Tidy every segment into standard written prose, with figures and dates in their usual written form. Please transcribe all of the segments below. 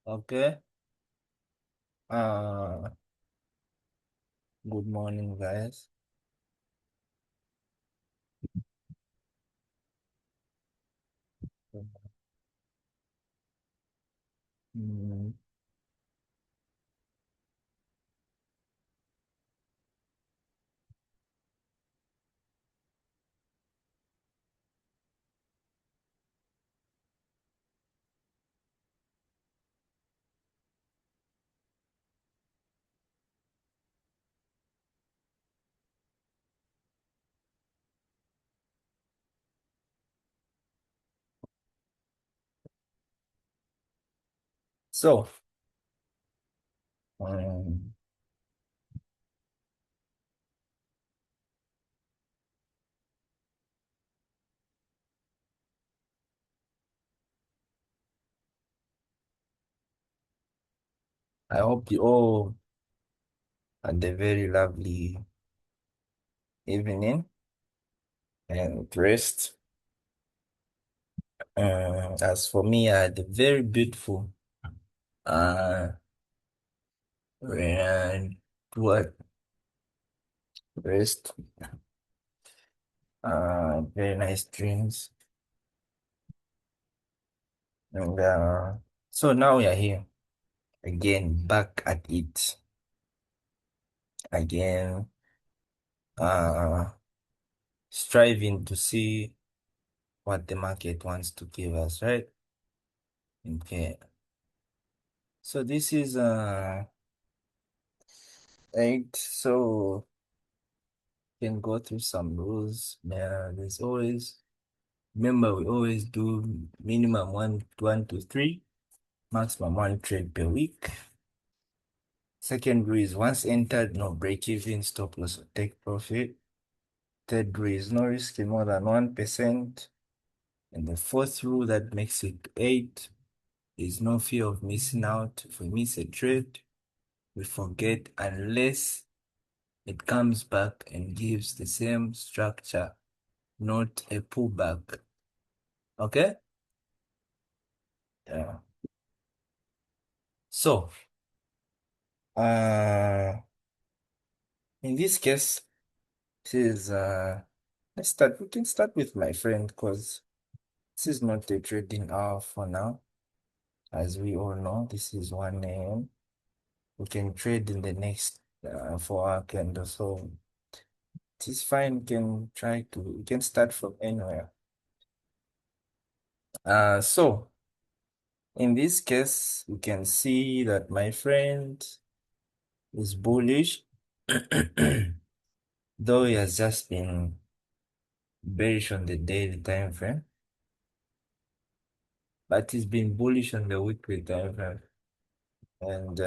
Okay. Uh, Good morning, guys. Mm, So, um, I hope you all had a very lovely evening and rest. As for me, I had a very beautiful uh, and what rest. Very nice dreams. And so now we are here again, back at it again. Uh, Striving to see what the market wants to give us, right? Okay. So this is eight. So can go through some rules. Yeah, there's always remember we always do minimum one to three, maximum one trade per week. Second rule is once entered, no break even, stop loss or take profit. Third rule is no risk in more than 1%. And the fourth rule that makes it eight is no fear of missing out. If we miss a trade, we forget unless it comes back and gives the same structure, not a pullback. Okay? Yeah. So, uh, in this case, this is let's start. We can start with my friend because this is not a trading hour for now. As we all know, this is 1 a.m. We can trade in the next 4 hour candle. So it is fine. We can start from anywhere. So in this case, we can see that my friend is bullish, though he has just been bearish on the daily time frame, but he's been bullish on the weekly time frame, and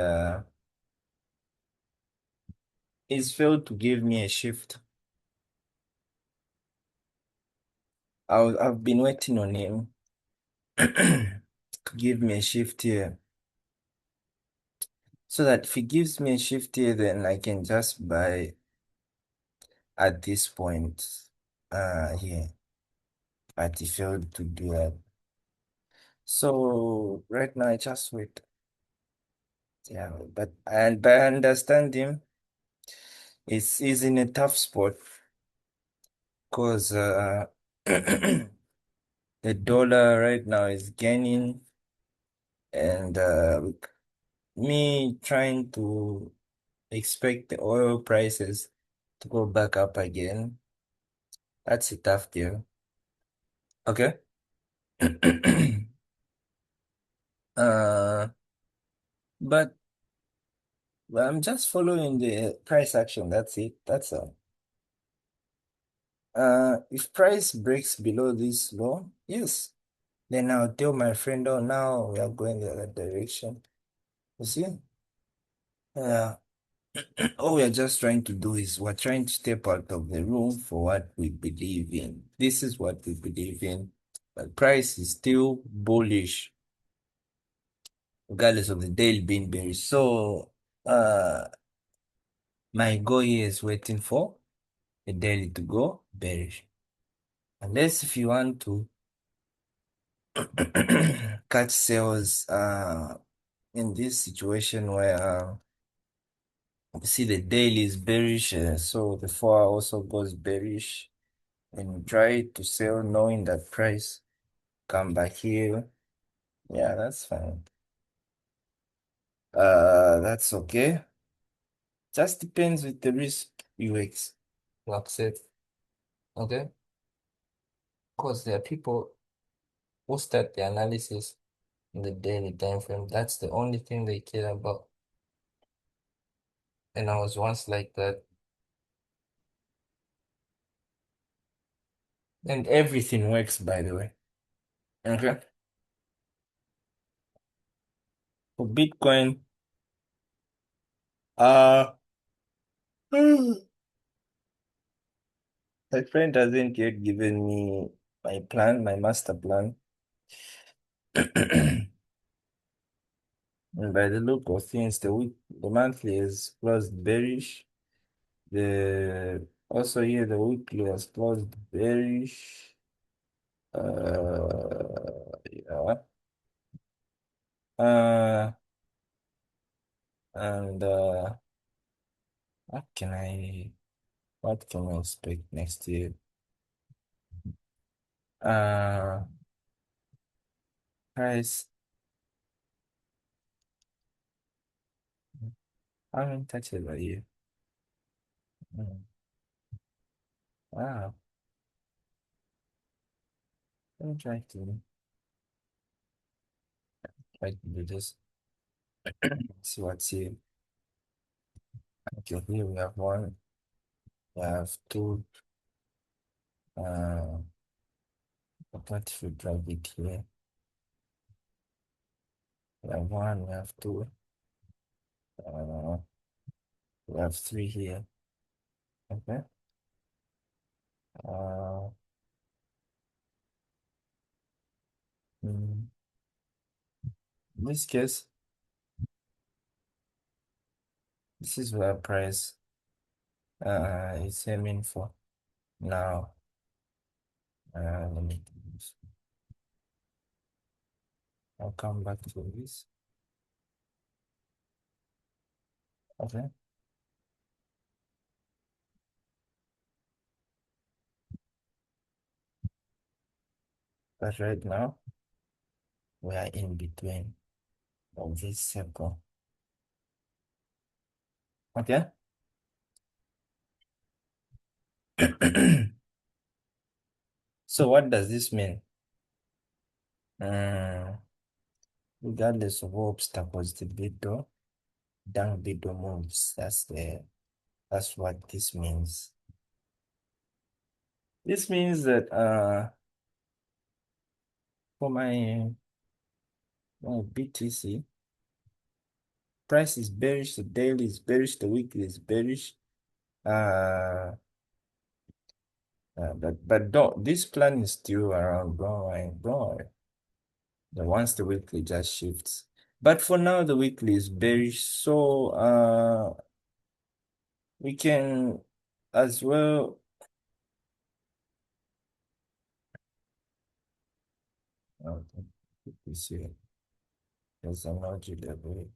he's failed to give me a shift. I've been waiting on him to give me a shift here, so that if he gives me a shift here, then I can just buy at this point here, but he failed to do that. So right now I just wait. Yeah, but and I understand him. He's in a tough spot because the dollar right now is gaining, and me trying to expect the oil prices to go back up again. That's a tough deal. Okay. Uh, but I'm just following the price action. That's it. That's all. If price breaks below this low, yes, then I'll tell my friend, oh, now we are going the other direction. You see? Uh, all we are just trying to do is we're trying to step out of the room for what we believe in. This is what we believe in. But price is still bullish, regardless of the daily being bearish. So, my goal here is waiting for the daily to go bearish. Unless if you want to catch sales, in this situation where see the daily is bearish, so the 4 hour also goes bearish, and try to sell knowing that price come back here. Yeah, that's fine. That's okay. Just depends with the risk you accept. Okay? Because there are people who start the analysis in the daily time frame. That's the only thing they care about. And I was once like that. And everything works, by the way. Okay? For Bitcoin, uh, my friend hasn't yet given me my plan, my master plan. And by the look of things, the monthly is closed bearish. The also here the weekly has closed bearish. Yeah. Uh, and what can I what can we expect next year? Uh, Price. I haven't touched it by you. Mm. Wow. Let me try to do this. See what's here. Okay, here we have one. We have two. Uh, what if we drag it here? We have one. We have two. Uh, we have three here. Okay. Uh, in this case, this is where price is aiming for. Now, let me do this. I'll come back to this. Okay. But right now, we are in between of this circle. Okay. So what does this mean? Mm, Regardless of what obstacles the bidder, down bidder moves. That's what this means. This means that for my BTC, price is bearish, the daily is bearish, the weekly is bearish. But don't this plan is still around. Don't worry. The once the weekly just shifts. But for now the weekly is bearish, so we can as well this here. There's an logic level.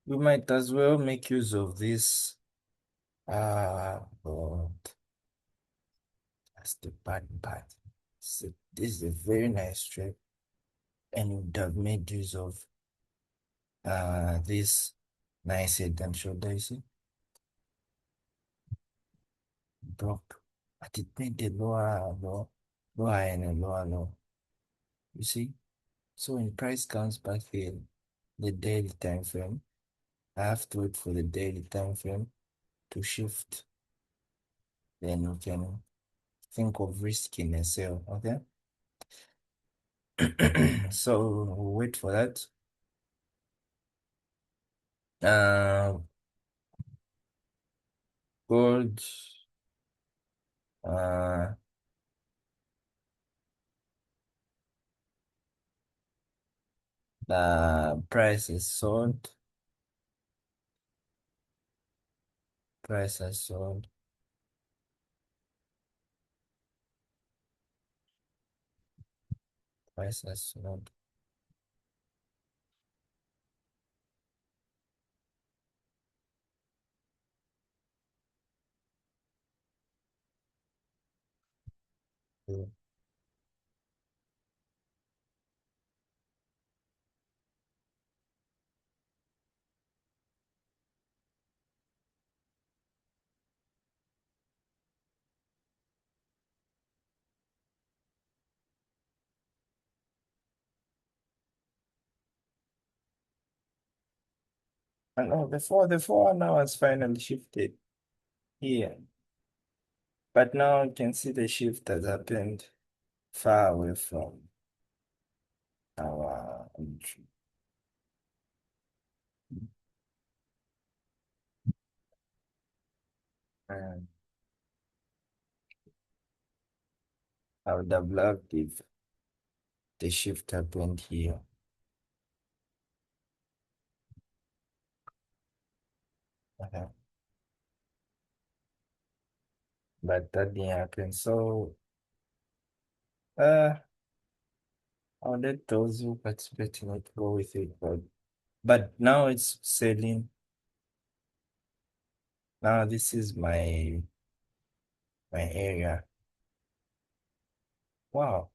We might as well make use of this. But that's the bad part. So this is a very nice trade, and would have made use of this nice head and shoulder, you see, broke, but it made the lower and a lower low. You see, so when price comes back here, the daily time frame, I have to wait for the daily time frame to shift. Then we can think of risking a sale. Okay. So we'll wait for that. Uh, Gold. Uh, the price is sold. Price has sold. Price has sold. And oh, the four now has finally shifted here. But now you can see the shift has happened far away from our entry. And I would have loved if the shift happened here. Okay. But that didn't happen. So I'll let those who participate in it go with it. But now it's selling. Now this is my area. Wow,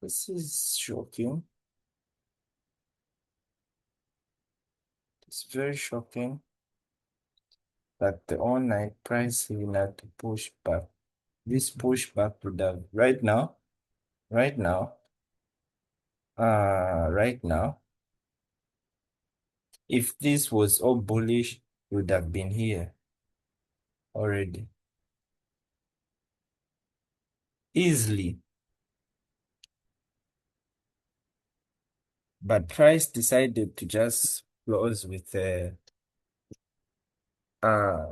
this is shocking. It's very shocking that the online price will have to push back. This pushback would have right now, right now, if this was all bullish, it would have been here already. Easily. But price decided to just close uh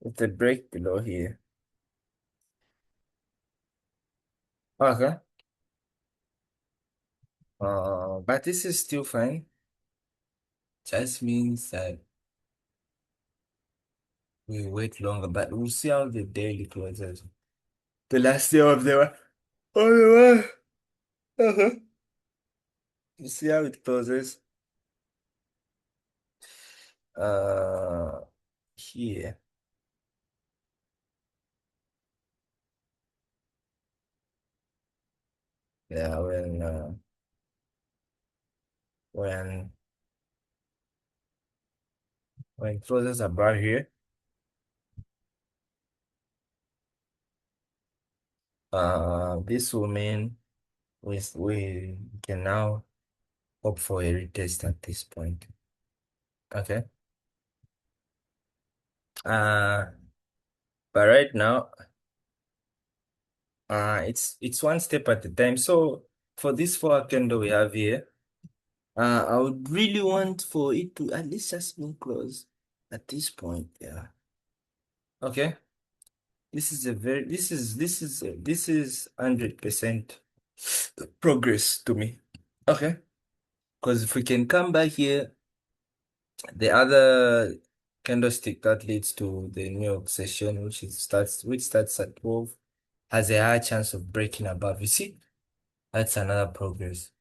with a break below here. Okay. But this is still fine. Just means that we wait longer, but we'll see how the daily closes. The last day of the uh-huh. We'll see how it closes. Uh, here. Yeah, when when it closes about here, this will mean we can now hope for a retest at this point. Okay. Uh, but right now, it's one step at a time. So for this four candle we have here, I would really want for it to at least just be close at this point. Yeah. Okay. This is 100% progress to me. Okay. Because if we can come back here, the other candlestick that leads to the New York session, which starts at 12, has a high chance of breaking above. You see, that's another progress.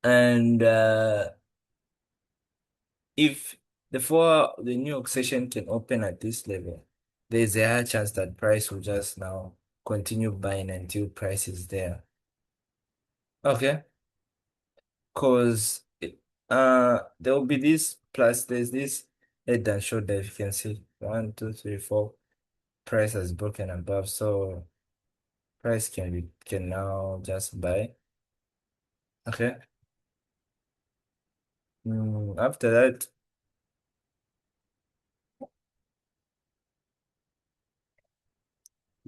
And if the New York session can open at this level, there's a high chance that price will just now continue buying until price is there. Okay, because there will be this plus there's this head and shoulder. If you can see 1, 2, 3, 4, price has broken above, so price can now just buy. Okay. After that,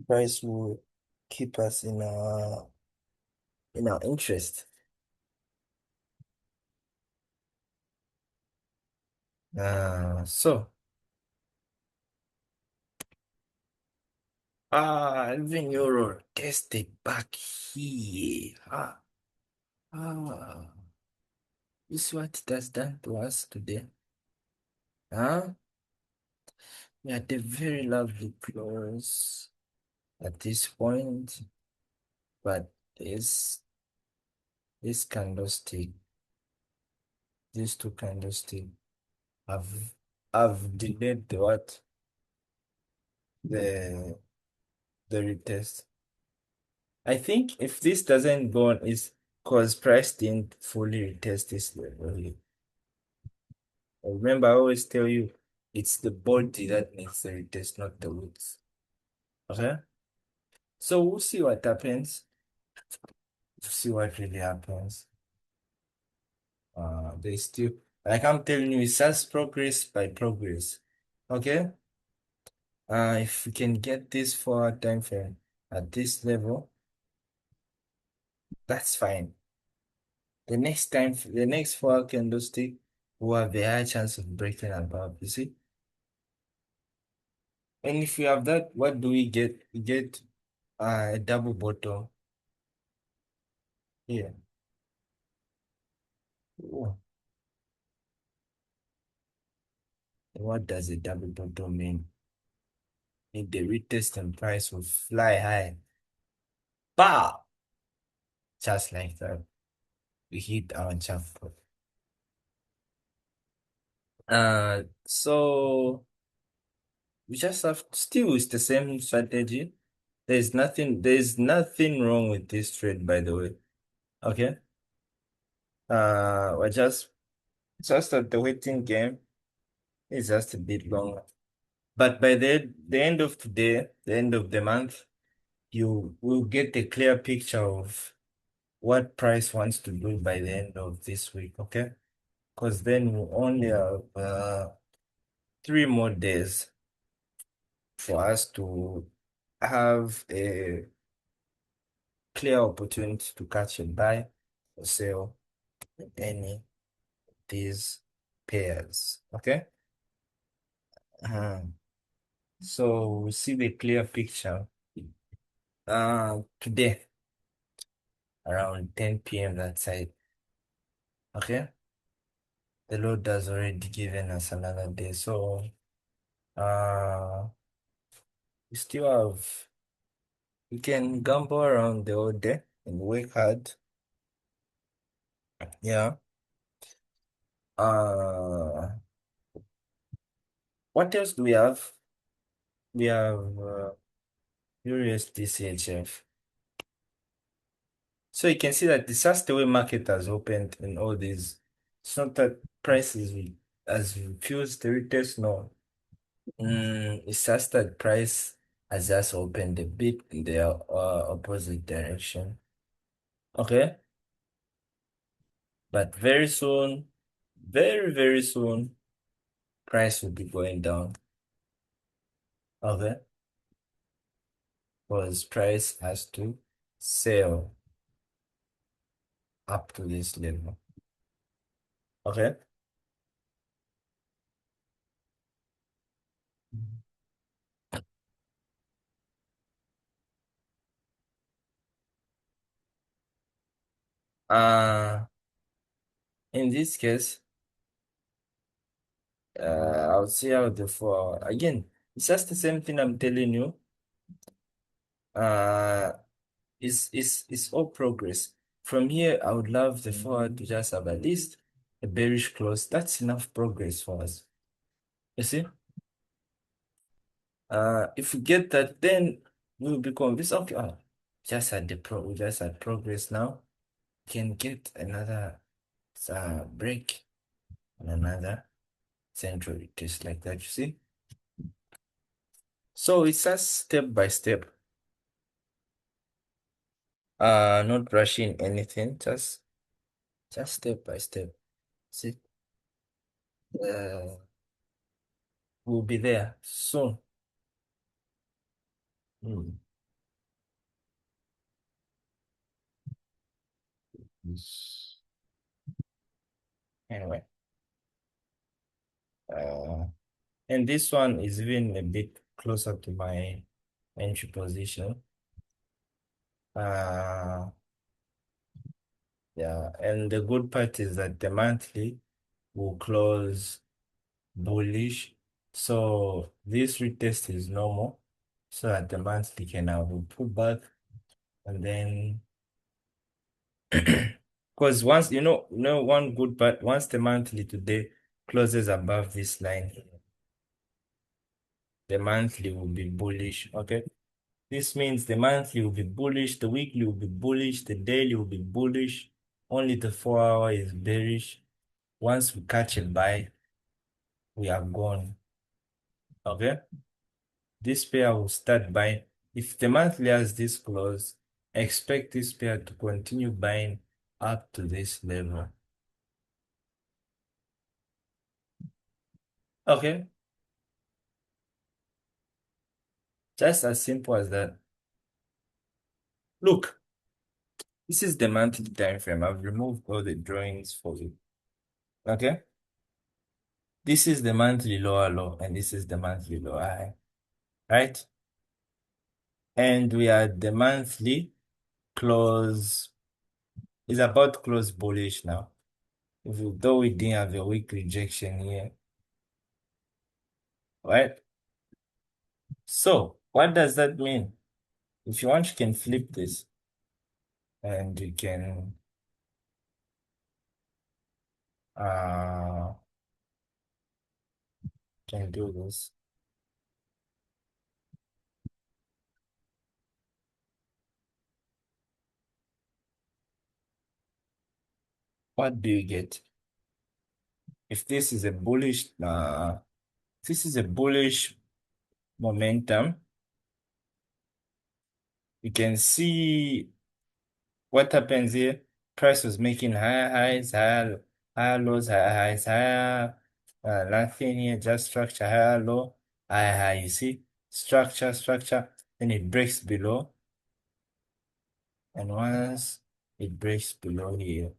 price will keep us in our interest. So even euro tested back here. Ah, this is what it has done to us today. Huh? We had a very lovely close at this point, but this candlestick, these two candlestick have have delayed the what? the the retest. I think if this doesn't go on, is because price didn't fully retest this level. Remember, I always tell you it's the body that needs the retest, not the width. Okay? So we'll see what happens. We'll see what really happens. They still, like I'm telling you, it's just progress by progress. Okay? If we can get this for time frame at this level, that's fine. The next four candlestick will have a high chance of breaking above, you see? And if we have that, what do we get? We get a double bottom here. Oh, what does a double bottom mean? If the retest and price will fly high. Bah! Just like that. We hit our jackpot. So we just have still it's the same strategy. There's nothing wrong with this trade, by the way. Okay. We're just at the waiting game. It's just a bit longer. But by the end of today, the end of the month, you will get a clear picture of what price wants to do by the end of this week, okay? Because then we only have 3 more days for us to have a clear opportunity to catch a buy or sell in any of these pairs, okay? So we see the clear picture today around 10 p.m. that side. Okay. The Lord has already given us another day. So uh we still have we can gamble around the whole day and work hard. Yeah. Uh what else do we have? We have USDCHF. So you can see that the just the way market has opened in all these. It's not that prices as refused the retest, no. It's just that price has just opened a bit in the opposite direction. Okay, but very soon, very soon, price will be going down. Okay, because price has to sell up to this level. Okay. Uh, in this case, I would say out the four again. It's just the same thing I'm telling you. Uh, it's all progress. From here, I would love the forward to just have at least a bearish close. That's enough progress for us. You see? If we get that, then we'll be convinced, okay, we just had progress now. Can get another break and another central test like that, you see? So it's just step by step. Not rushing anything, just step by step. See? Uh, we'll be there soon. Mm. Anyway, uh, and this one is even a bit closer to my entry position. Uh, yeah, and the good part is that the monthly will close bullish. So this retest is normal. So that the monthly can have a pullback and then because once one good part once the monthly today closes above this line, the monthly will be bullish. Okay. This means the monthly will be bullish, the weekly will be bullish, the daily will be bullish. Only the 4 hour is bearish. Once we catch a buy, we are gone. Okay. This pair will start buying. If the monthly has this close, expect this pair to continue buying up to this level. Okay. Just as simple as that. Look, this is the monthly time frame. I've removed all the drawings for you. Okay. This is the monthly lower low, and this is the monthly lower high, right? And we are the monthly close is about close bullish now. Though we didn't have a weak rejection here, right? So what does that mean? If you want, you can flip this and you uh can do this. What do you get? If this is a bullish momentum, you can see what happens here. Price was making higher highs, higher lows, higher highs, higher nothing here, just structure, higher low, higher high. You see, structure, then it breaks below, and once it breaks below here,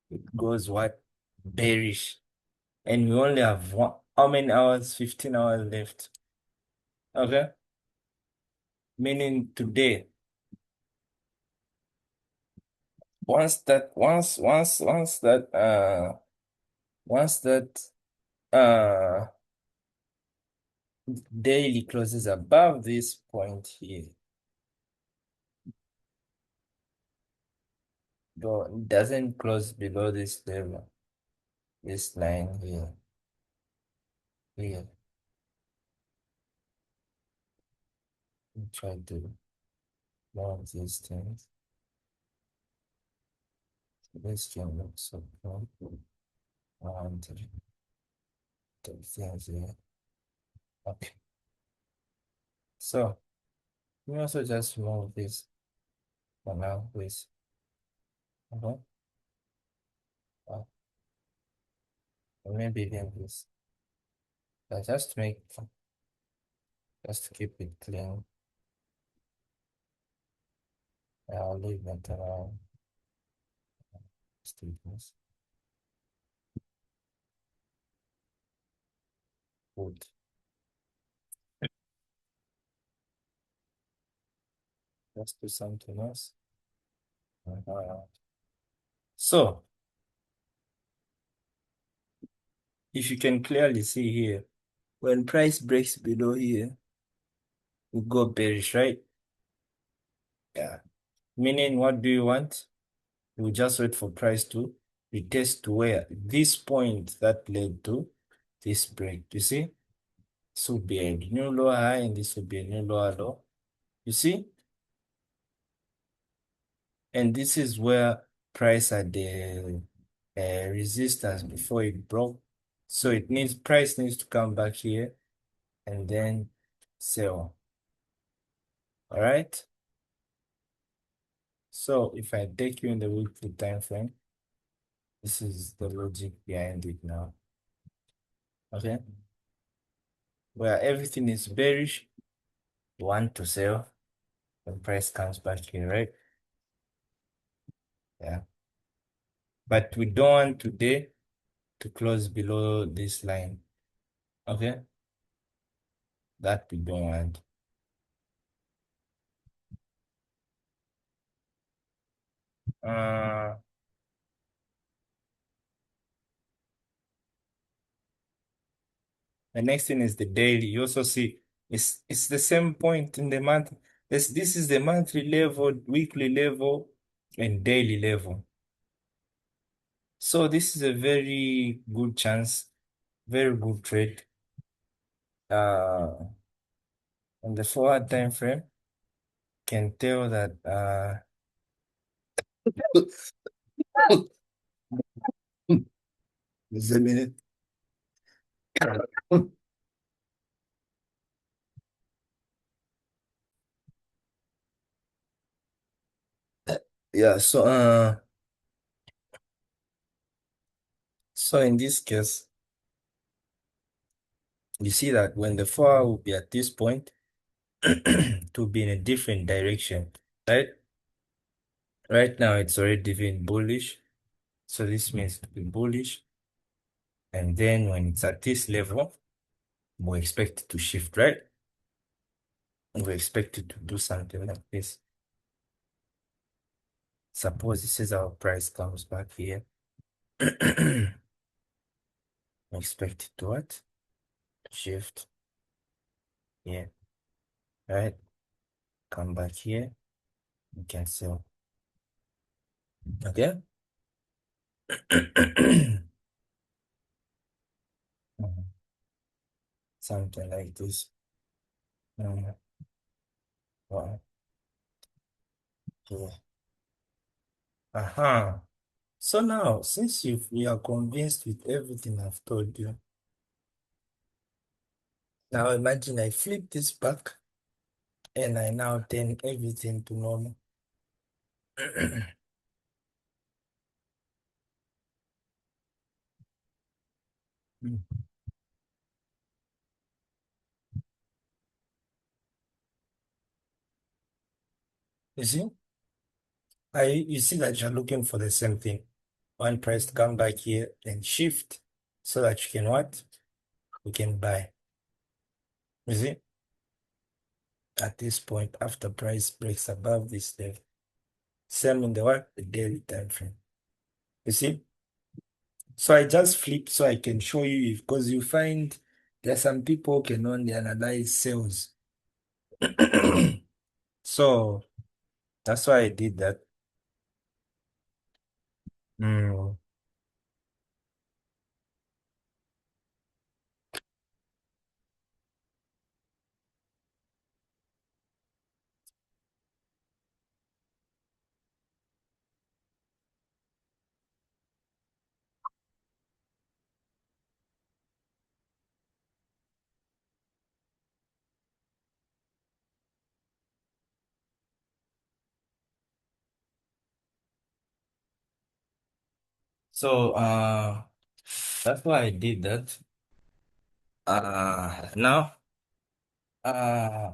it goes what? Bearish. And we only have how many hours? 15 hours left. Okay. Meaning today, once that uh daily closes above this point here, though it doesn't close below this level, this line here. Try to log these things. This can look so cool. And the things here. Okay. So we also just move this for now, please. Okay. Uh, maybe even this. Just to keep it clean. I'll leave it around. Stiffness. Good. Let's do something else. So, if you can clearly see here, when price breaks below here, we go bearish, right? Yeah. Meaning, what do you want? You just wait for price to retest to where this point that led to this break. You see? This will be a new lower high and this will be a new lower low. You see? And this is where price had the resistance before it broke. So price needs to come back here and then sell. All right. So if I take you in the weekly time frame, this is the logic behind it now. Okay. Where everything is bearish, you want to sell when price comes back here, right? Yeah. But we don't want today to close below this line. Okay. That we don't want. Uh, the next thing is the daily. You also see it's the same point in the month. This is the monthly level, weekly level, and daily level. So this is a very good chance, very good trade. Uh, on the forward time frame, can tell that just a minute. Yeah, so in this case, you see that when the 4 will be at this point, to be in a different direction, right? Right now it's already been bullish. So this means to be bullish. And then when it's at this level, we expect it to shift, right? We expect it to do something like this. Suppose this is our price comes back here. Expect it to what? Shift here, right? Come back here. You can sell. Okay? Mhm. Something like this. Mhm. Wow. Yeah. Uh-huh. So now, since you are convinced with everything I've told you, now imagine I flip this back and I now turn everything to normal. Mm. You see? You see that you're looking for the same thing. One price to come back here and shift so that you can what? You can buy. You see? At this point, after price breaks above this level. Same in the what? The daily time frame. You see? So I just flip so I can show you because you find there are some people who can only analyze sales. So that's why I did that. Mm. So that's why I did that. Now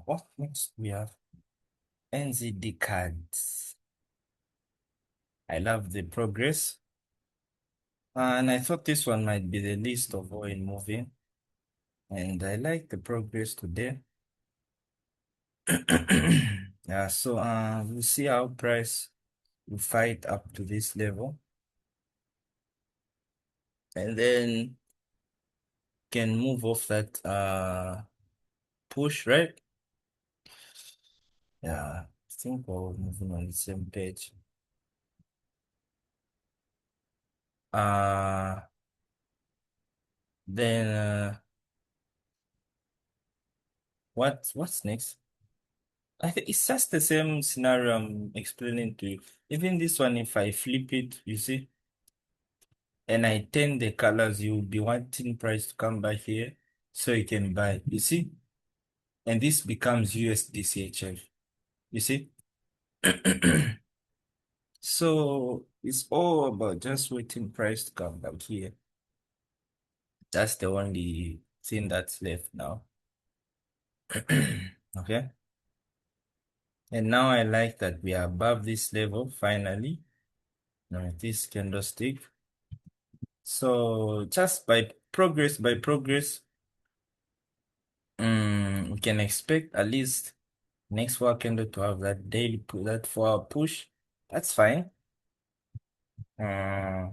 what next we have? NZD cards. I love the progress. And I thought this one might be the least of all in moving. And I like the progress today. Yeah, so we'll see how price will fight up to this level. And then can move off that push, right? Yeah, I think we're moving on the same page. Uh then what's next? I think it's just the same scenario I'm explaining to you. Even this one, if I flip it, you see, and I turn the colors, you'll be wanting price to come back here so you can buy. You see? And this becomes USDCHF. You see? So it's all about just waiting price to come back here. That's the only thing that's left now. Okay. And now I like that we are above this level finally. Now this candlestick. So just by progress, we can expect at least next 4 candle to have that daily that 4 hour push. That's fine. Uh,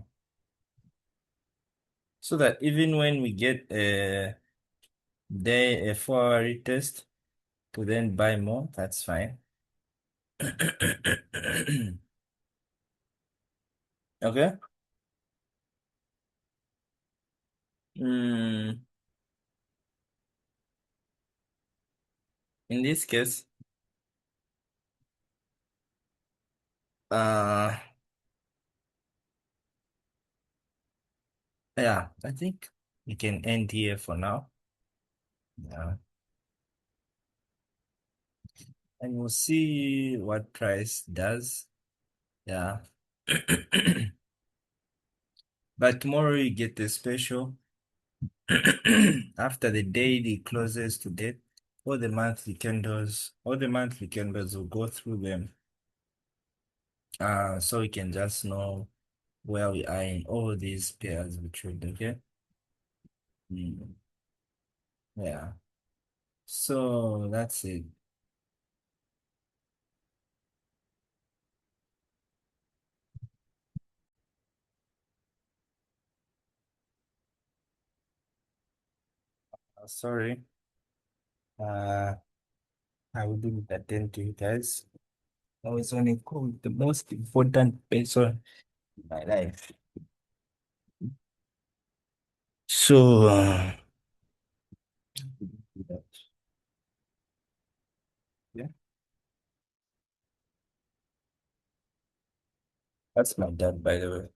so that even when we get a 4 hour retest to then buy more, that's fine. Okay. Mm, In this case, uh, yeah, I think we can end here for now. Yeah, and we'll see what price does. Yeah. But tomorrow you get the special. After the daily closes today, all the monthly candles will go through them. So we can just know where we are in all these pairs we trade, okay? Mm, yeah. So that's it. Sorry. Uh, I wouldn't attend to you guys. I was on a call with the most important person in my life. So, yeah, that's my dad, by the way.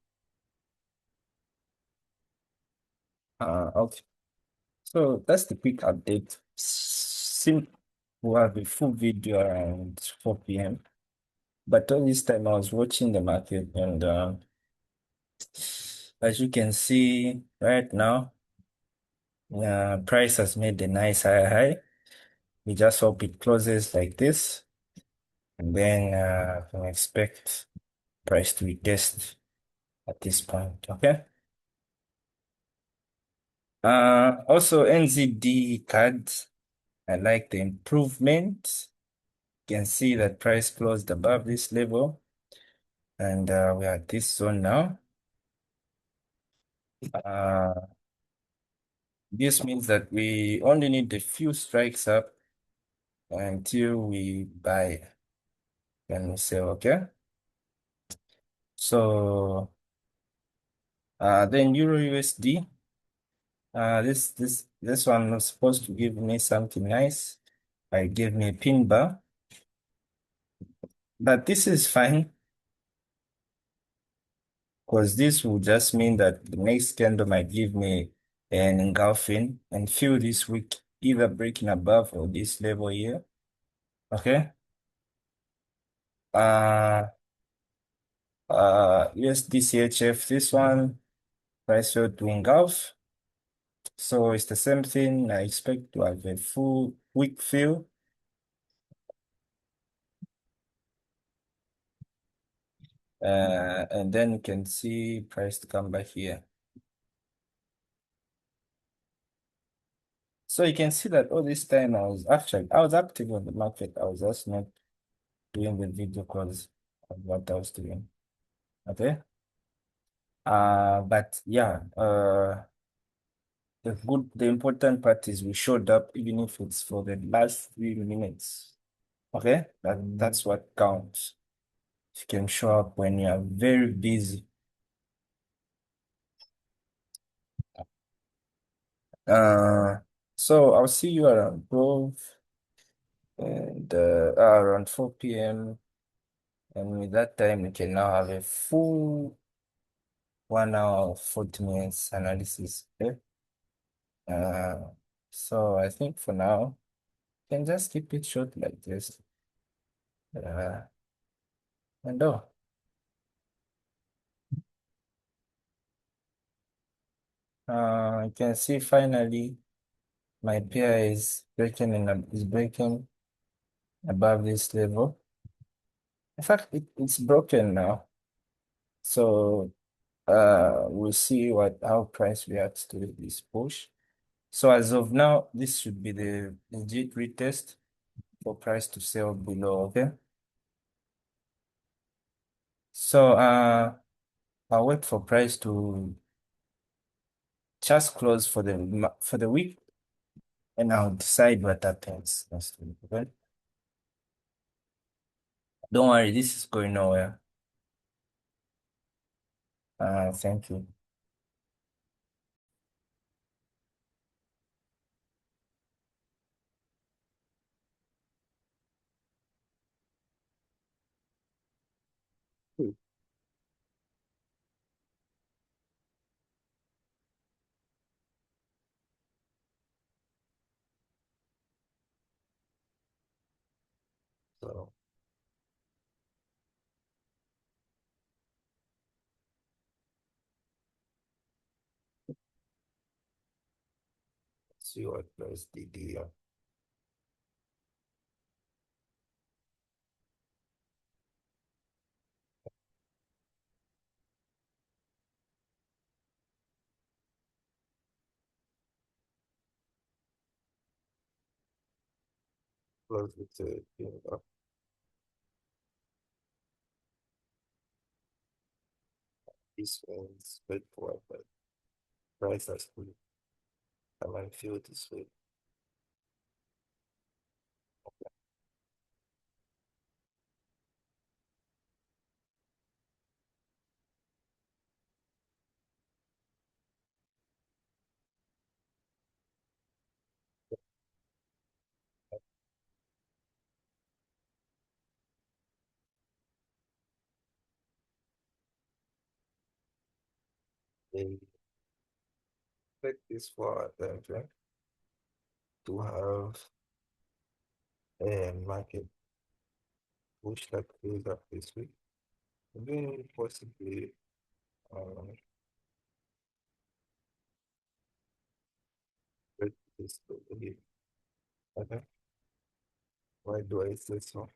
Okay. So that's the quick update. Sim will have a full video around 4 p.m. But all this time I was watching the market and as you can see right now, price has made a nice high. We just hope it closes like this and then can expect price to retest at this point. Okay. Also NZD cards. I like the improvement. You can see that price closed above this level and we're at this zone now. Uh, this means that we only need a few strikes up until we buy and we sell, okay? So then Euro USD, this one was supposed to give me something nice. It gave me a pin bar, but this is fine because this will just mean that the next candle might give me an engulfing and fill this week either breaking above or this level here. Okay. Uh USDCHF, this one price failed to engulf. So it's the same thing. I expect to have a full week fill. And then you can see price to come back here. So you can see that all this time I was active on the market. I was just not doing the video calls of what I was doing. Okay. But yeah, the important part is we showed up even if it's for the last 3 minutes. Okay, that's what counts. You can show up when you are very busy. Uh, so I'll see you around 12 and around 4 p.m. And with that time, we can now have a full 1 hour, 40 minutes analysis. Okay? Uh, so I think for now, you can just keep it short like this. Uh, and you can see finally my pair is breaking above this level. In fact, it's broken now. So we'll see how price reacts to this push. So as of now, this should be the legit retest for price to sell below, okay? So I'll wait for price to just close for the week and I'll decide what happens next week, okay? Don't worry, this is going nowhere. Thank you. see what plus DD plus it's a this one's straightforward, but price has good. I might feel this way. They expect this for attention to have a market push that goes up this week. Then possibly um, break this over here. Okay. Why do I say so?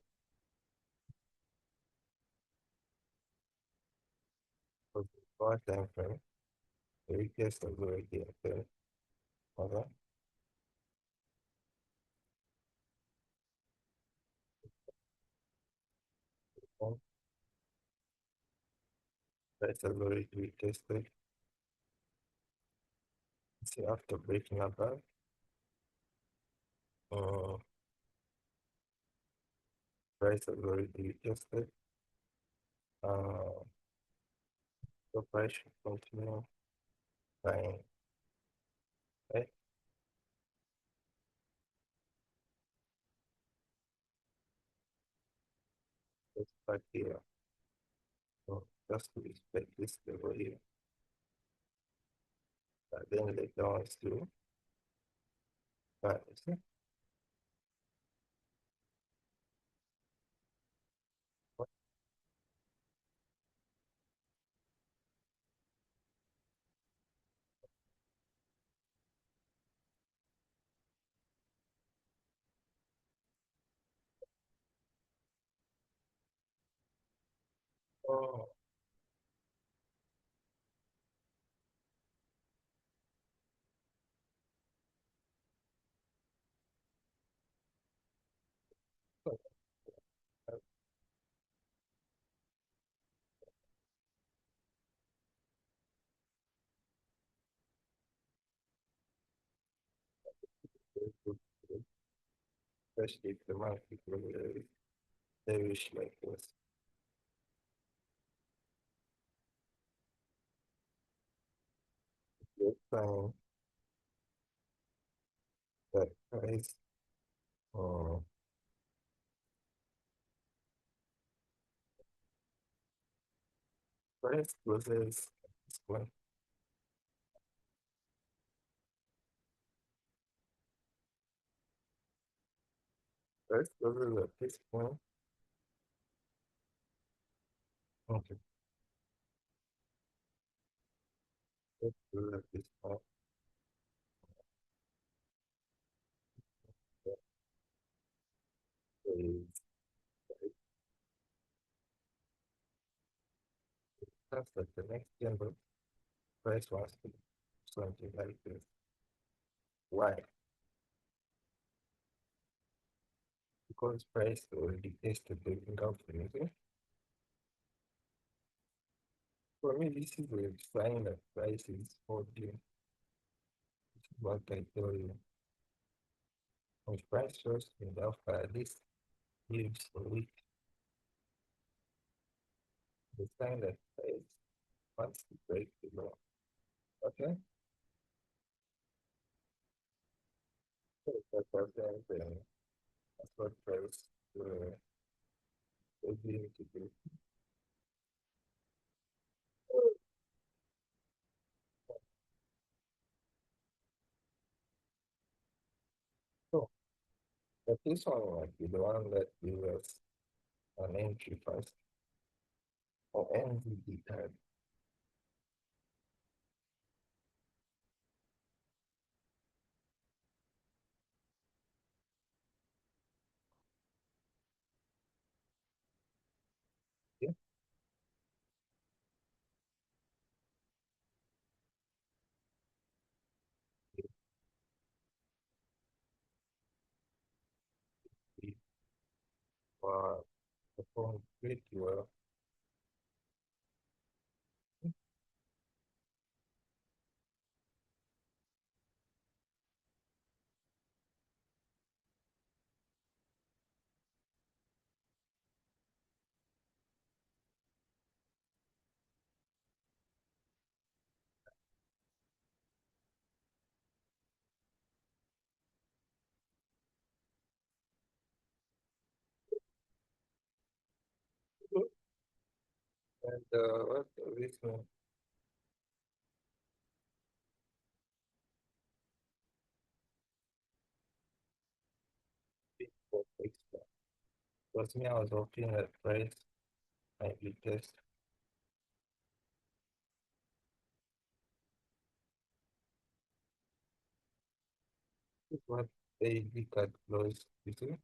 For the short time frame, the weakest is already there. Okay. One price has already retested. See after breaking up that, uh, price has already retested. Uh, the price should continue buying. Right? Just back here. So just to respect this level here. But then later on still, but you see, what? Oh, very good, especially if the market will bearish like this. Good time that price, uh, price closes at this point. Price closes at this point. Okay, price closes at this point. That is, that's like the next candle. Price wants to do something like this. Why? Because price already tested the income for. For me, this is a sign that price is holding. This is what I tell you. When price shows in the alpha, this gives a week the sign that price wants to break the law. Okay? So that's what price is being to do. So, but this one might be the one that gives us an entry first or NVD card. Yeah. We performed pretty well. And what the reason for extra? Was me, I was hoping that price might be just what they look at close to.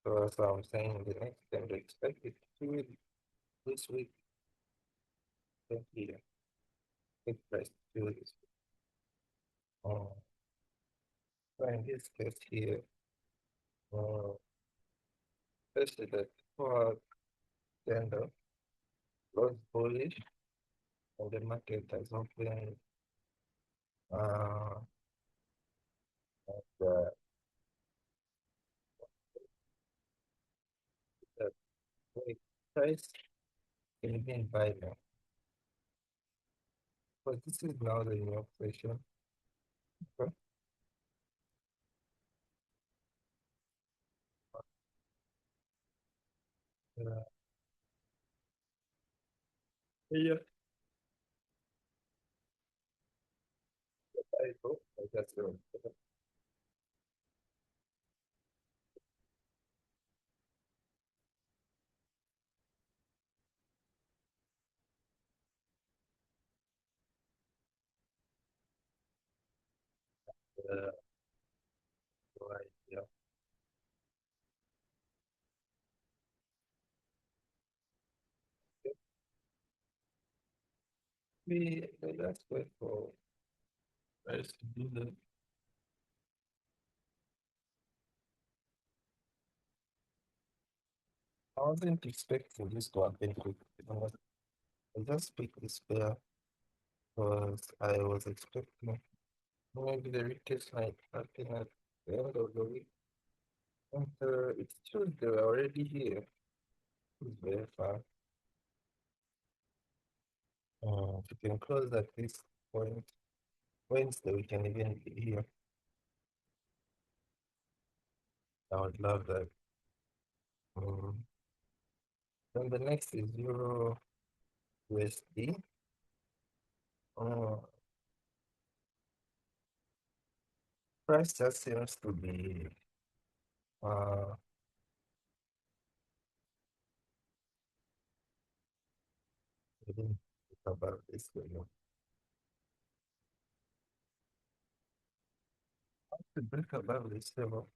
So that's what I'm saying. The next time they expect it to do it this week, then here, big price to do this. Oh, so in this case here, uh, especially the core tender was bullish and the market has opened uh, the, the price can be buy now. But this is now the new operation. Okay. Uh, yeah, I hope I guess so. Uh, right, yeah. Let's wait for us to do the. I wasn't expecting this to happen quick. You know what? I just picked this pair because I was expecting maybe the retest might happen at the end of the week. And it's true they were already here. It's very far. If you can close at this point, Wednesday, we can even be here. I would love that. Um, then the next is Euro USD. Uh, price just seems to be uh, I didn't think about this way. To break above this level,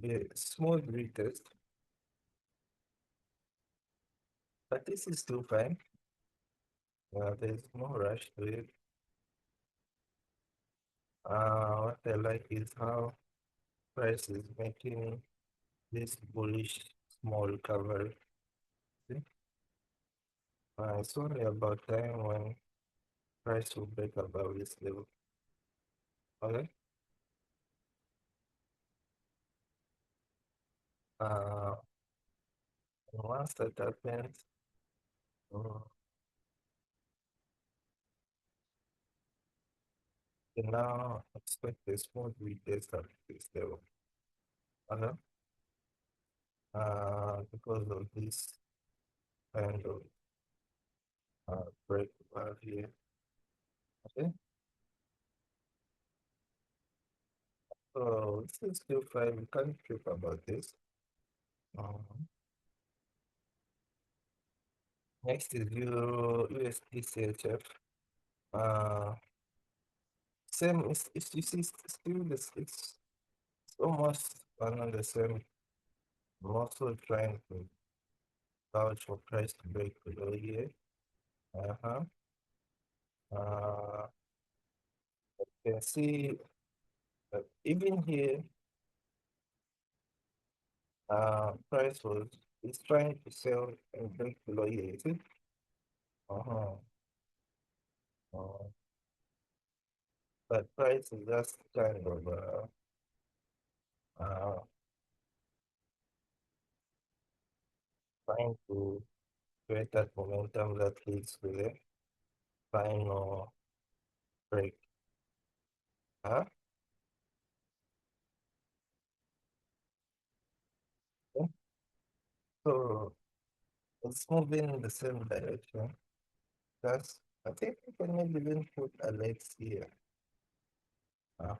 be a small retest, but this is still fine. There's no rush to it. What I like is how price is making this bullish small recovery. See? It's only about time when price will break above this level. Okay. Uh, once that happens, uh, you now expect a small retest at this level. Okay. Because of this kind of break above here. Okay. So this is still fine. We can't trip about this. Um, next is Euro USD CHF. Uh, same. It's you see it's still this. It's almost one and the same. I'm also trying to. vouch for price to break below here. Uh-huh. Uh, you can see that even here, price was is trying to sell and break below here. You see? Uh-huh. Uh, but price is just kind of uh, trying to create that momentum that leads to the final break. Huh? Yeah. So it's moving in the same direction. That's I think we can maybe even put Alex here. Uh,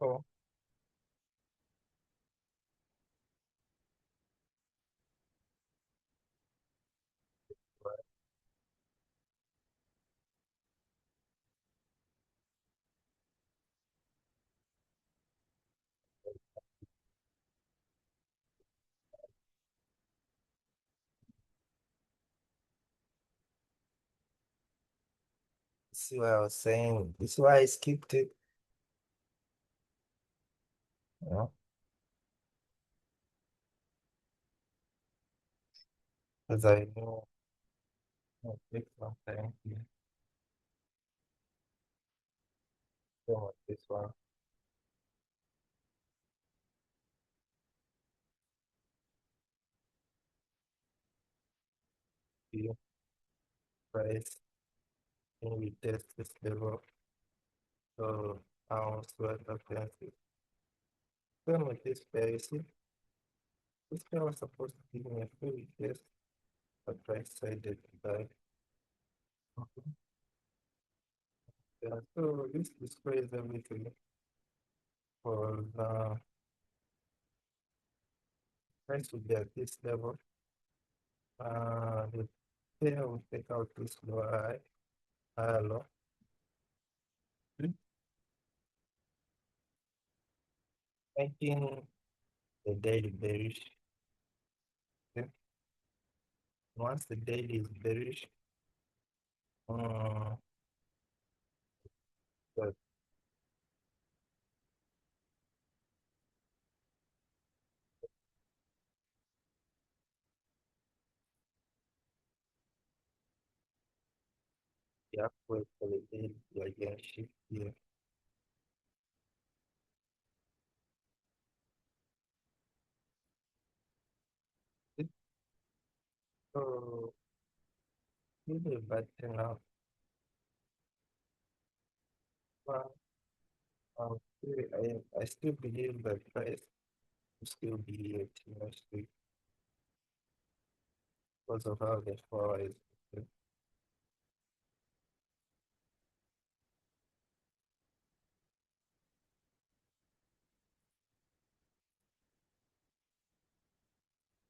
so see what I was saying. This is why I skipped it. You know, because I know it takes some time to show this one. See price and we test this level. So ounce worth of fancy. Same with this pair, you see, this pair was supposed to give me a free test, but price decided to buy. Mhm. Yeah, so this displays everything for the price will be at this level. The pair will take out this lower higher low, making the daily bearish. Okay? Once the daily is bearish, uh, the gap will for the daily will again shift here. So, really button up. Well, I still believe that price will still be at next week because of how the fall is.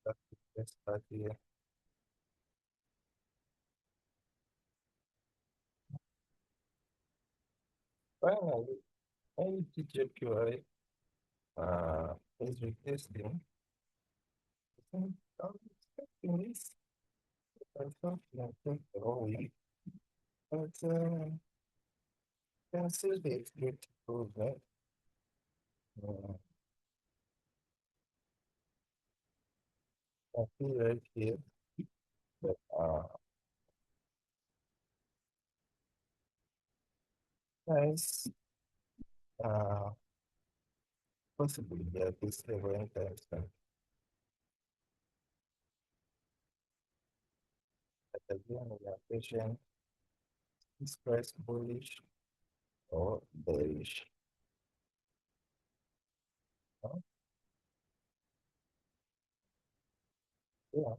That's the best part here. Finally, maybe TJQI is retesting. I think I'm expecting this. I thought I think the whole week, but can still be expected to prove that. Uh, I feel right here that nice possibly at this level anytime soon. But again, we are patient. Is price bullish or bearish? No? Yeah.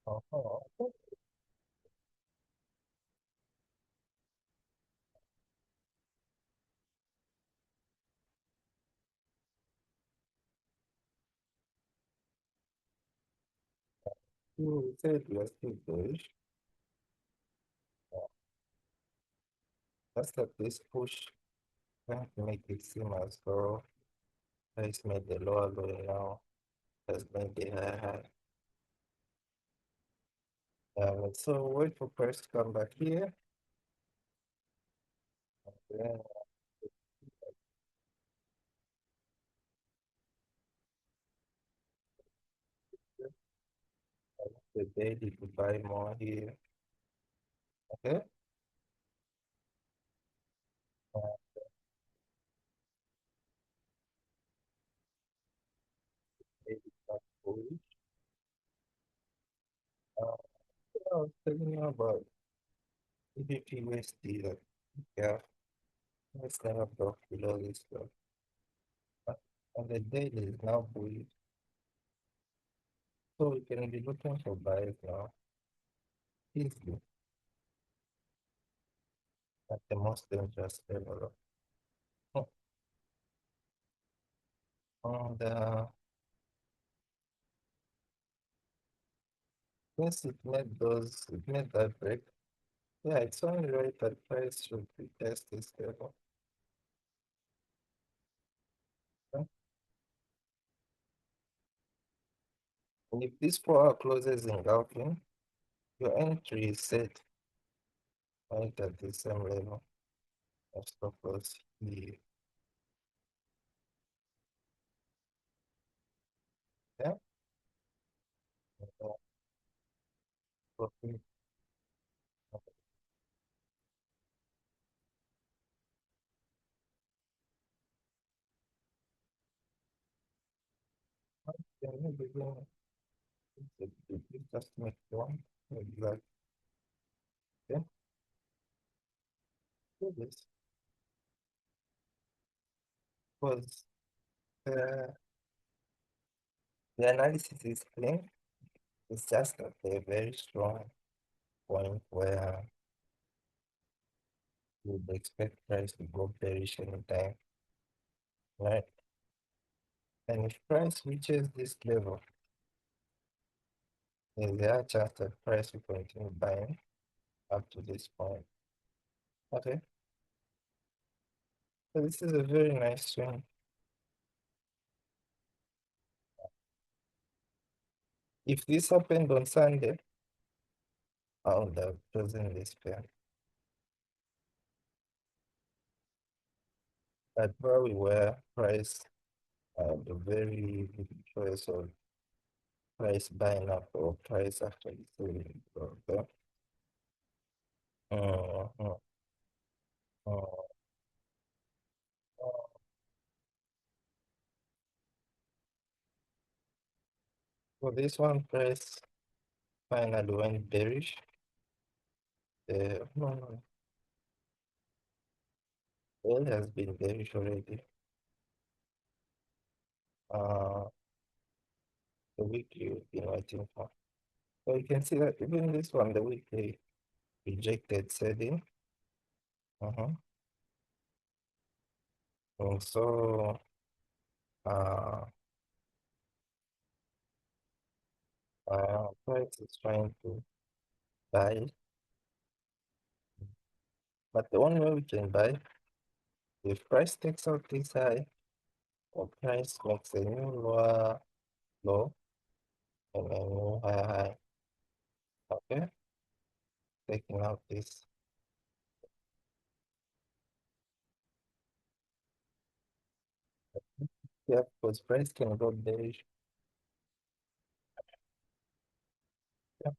Uh-huh. You said you are still bullish. Let's let this push. Trying to make it seem as though price made the lower low now. Has made the high high. So wait for price to come back here. Then the daily to buy more here. Okay. Uh, daily back bullish. Uh, I was telling you about EBP USD. Yeah, let's never drop below this stuff. And the daily is now bullish. So we can be looking for buys now. Easily at the most dangerous level. And since it made that break. Yeah, it's only right that price should retest this level. Okay? And if this 4 hour closes engulfing, your entry is set right at the same level of stop loss here. Yeah. Profit. Can you begin just make one? Maybe like, yeah, do this. Because uh, the analysis is clean. It's just at a very strong point where you would expect price to go bearish anytime, right? And if price reaches this level, then there are chance that price will continue buying up to this point. Okay, so this is a very nice swing. If this happened on Sunday, I would have chosen this pair. But where we were, price had a very good choice of price buying up or price actually selling. Okay. Uh, uh, uh, for this one, price finally went bearish. No, no, it has been bearish already. Uh, the weekly we've been waiting for. So you can see that even this one, the weekly rejected setting. Uh-huh. And so uh, price is trying to buy, but the only way we can buy, if price takes out this high, or price makes a new lower low and a new higher high. Okay, taking out this. Yeah, because price can go bearish. Yeah.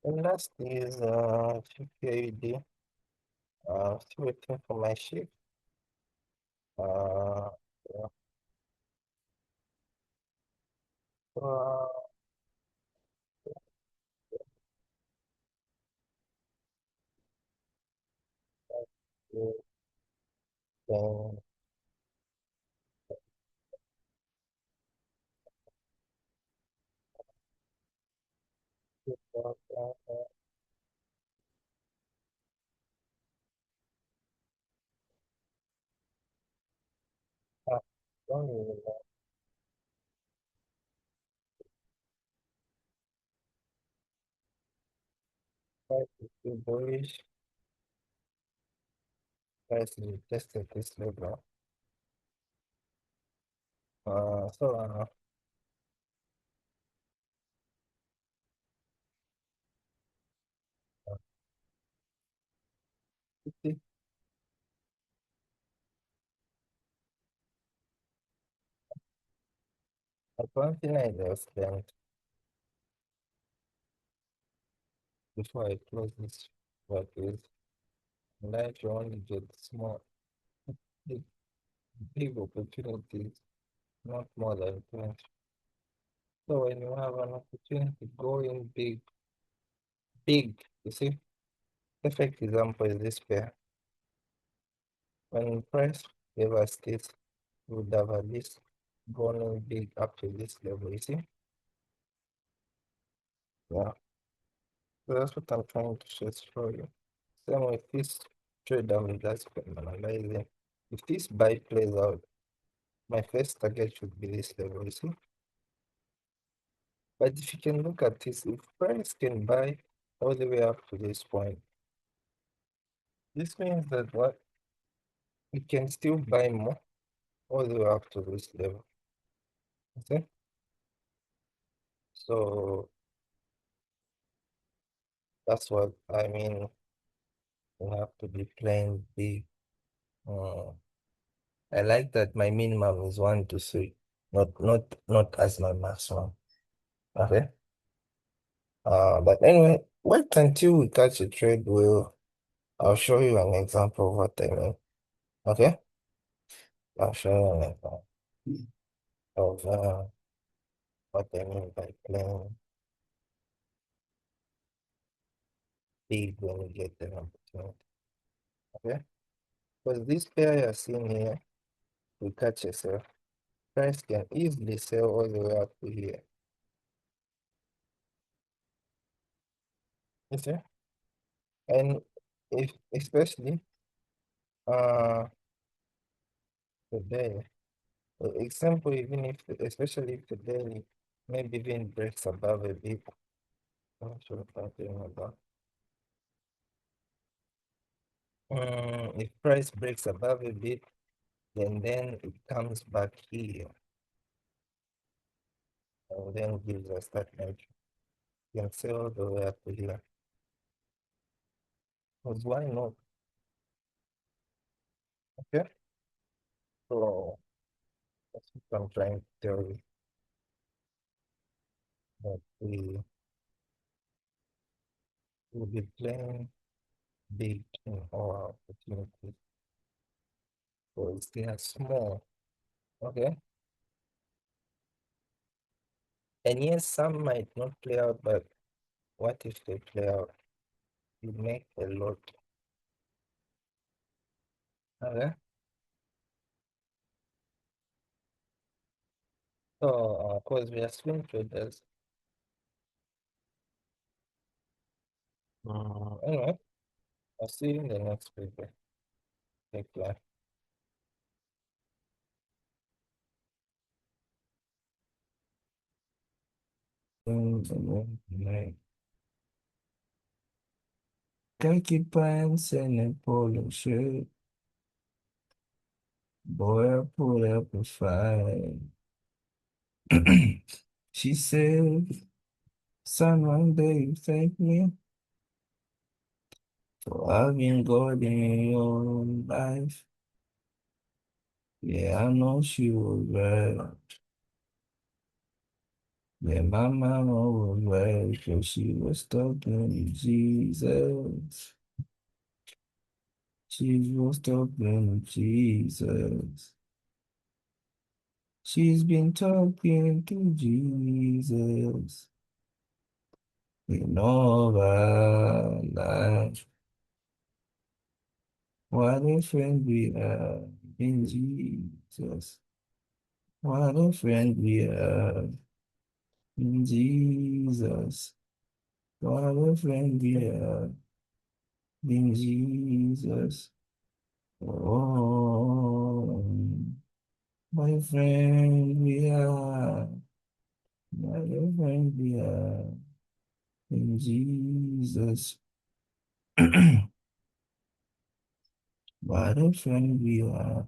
And last is 50 AUD. Still waiting for my shift. Yeah. Uh, then, don't really know. Price is still bullish. Price is tested this level. So 50, one thing I just learned before I close this work is life you only get small, big, big opportunities, not more than 20. So when you have an opportunity, go in big, big. You see, perfect example is this pair. When price gave us this, we would have at least gone in big up to this level. You see, yeah. So that's what I'm trying to show you. Same with this trade that's been analyzing. If this buy plays out, my first target should be this level, you see? But if you can look at this, if price can buy all the way up to this point, this means that what we can still buy more all the way up to this level. Okay? So that's what I mean. You have to be playing big. Uh, I like that my minimum is 1 to 3, not as my maximum. Okay. But anyway, wait until we catch a trade. I'll show you an example of what I mean. Okay, I'll show you an example of what I mean by playing big when you get the opportunity. Okay, because this pair you're seeing here, we catch a sell. Price can easily sell all the way up to here. You see, and if especially uh today, for example, even if especially if today maybe even breaks above a bit. I'm sure if I'm talking about. If price breaks above a bit, then it comes back here and then gives us that entry. You can sell the way up to here. Because why not? Okay, so that's what I'm trying to tell you. That we will be playing big in our opportunities because they are small. Okay, and yes, some might not play out, but what if they play out? You make a lot. Okay, so because we are swing traders. Anyway, I'll see you in the next video. Take care. Khaki pants and a polo shirt. Boy, I pulled up a fight. She said, son, one day you thank me for having God in your life. Yeah, I know she was right. Yeah, my mama was right because she was talking to Jesus. She was talking to Jesus. She's been talking to Jesus in all our life. What a friend we have in Jesus. What a friend we have in Jesus. What a friend we have in Jesus. Oh, my friend we have. My friend we have in Jesus. What a friend we have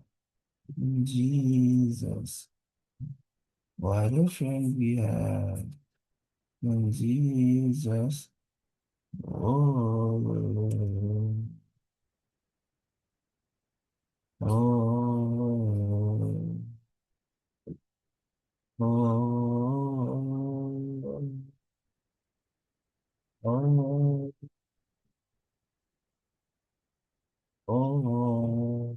in Jesus. What a friend we have in Jesus. Oh, oh, oh, oh, oh,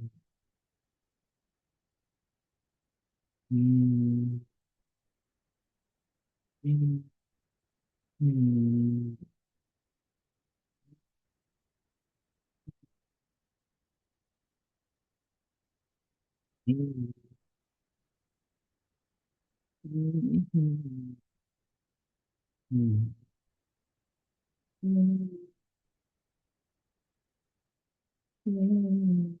mm, mm, mm, mm, mm, mm, mm, mm, mm,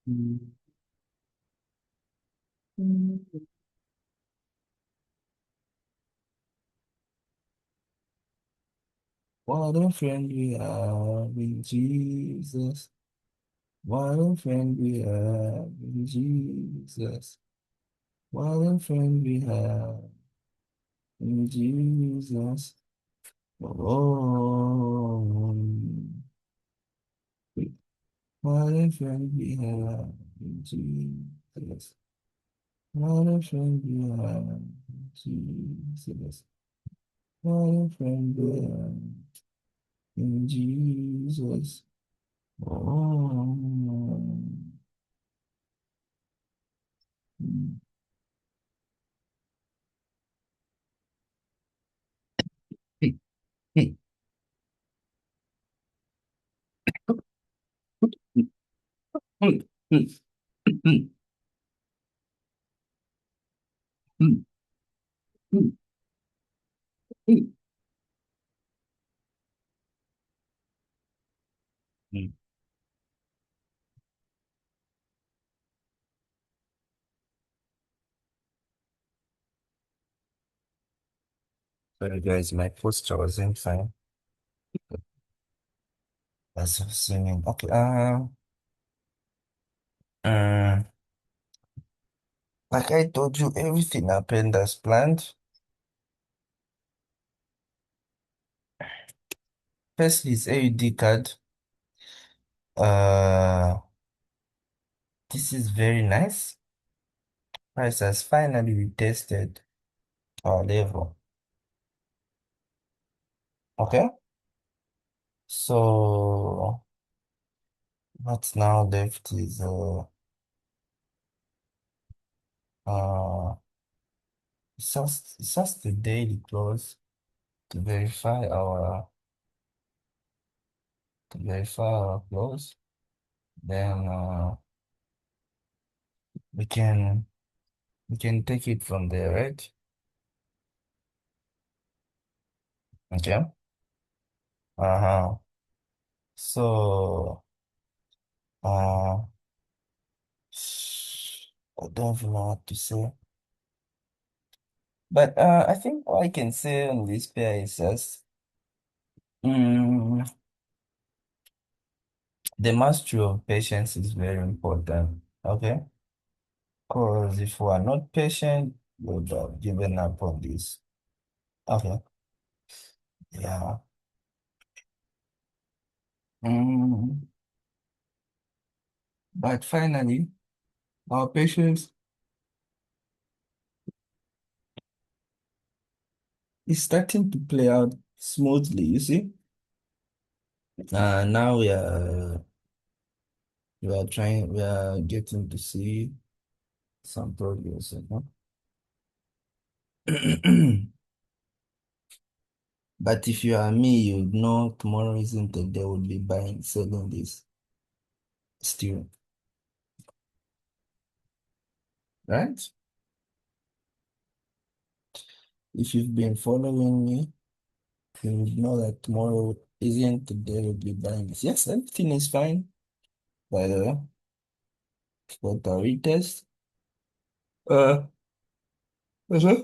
mm, mm. What a friend we have in Jesus. What a friend we have in Jesus. What a friend we have in Jesus. Oh, what a friend we have in Jesus. What a friend we have in Jesus. What a friend we have in Jesus. Oh, Sorry guys, my posture wasn't fine. That's singing. Okay, uh, like I told you, everything happened as planned. First is AUD card. Uh, this is very nice. Price has finally retested our level. Okay, so what's now left is uh it's just the daily close to verify our close. Then we can we can take it from there, right? Okay. Uh-huh. So uh I don't even know what to say. But I think all I can say on this pair is just mm, the mastery of patience is very important. Okay. Because if we are not patient, we would have given up on this. Okay. Yeah. Mm, but finally, our patience is starting to play out smoothly, you see? Now we are getting to see some progress, you know? But if you are me, you'd know tomorrow isn't the day we'll be buying, selling this still, right? If you've been following me, you would know that tomorrow isn't the day we'll be buying this. Yes, everything is fine, by the way, for the retest. Uh, uh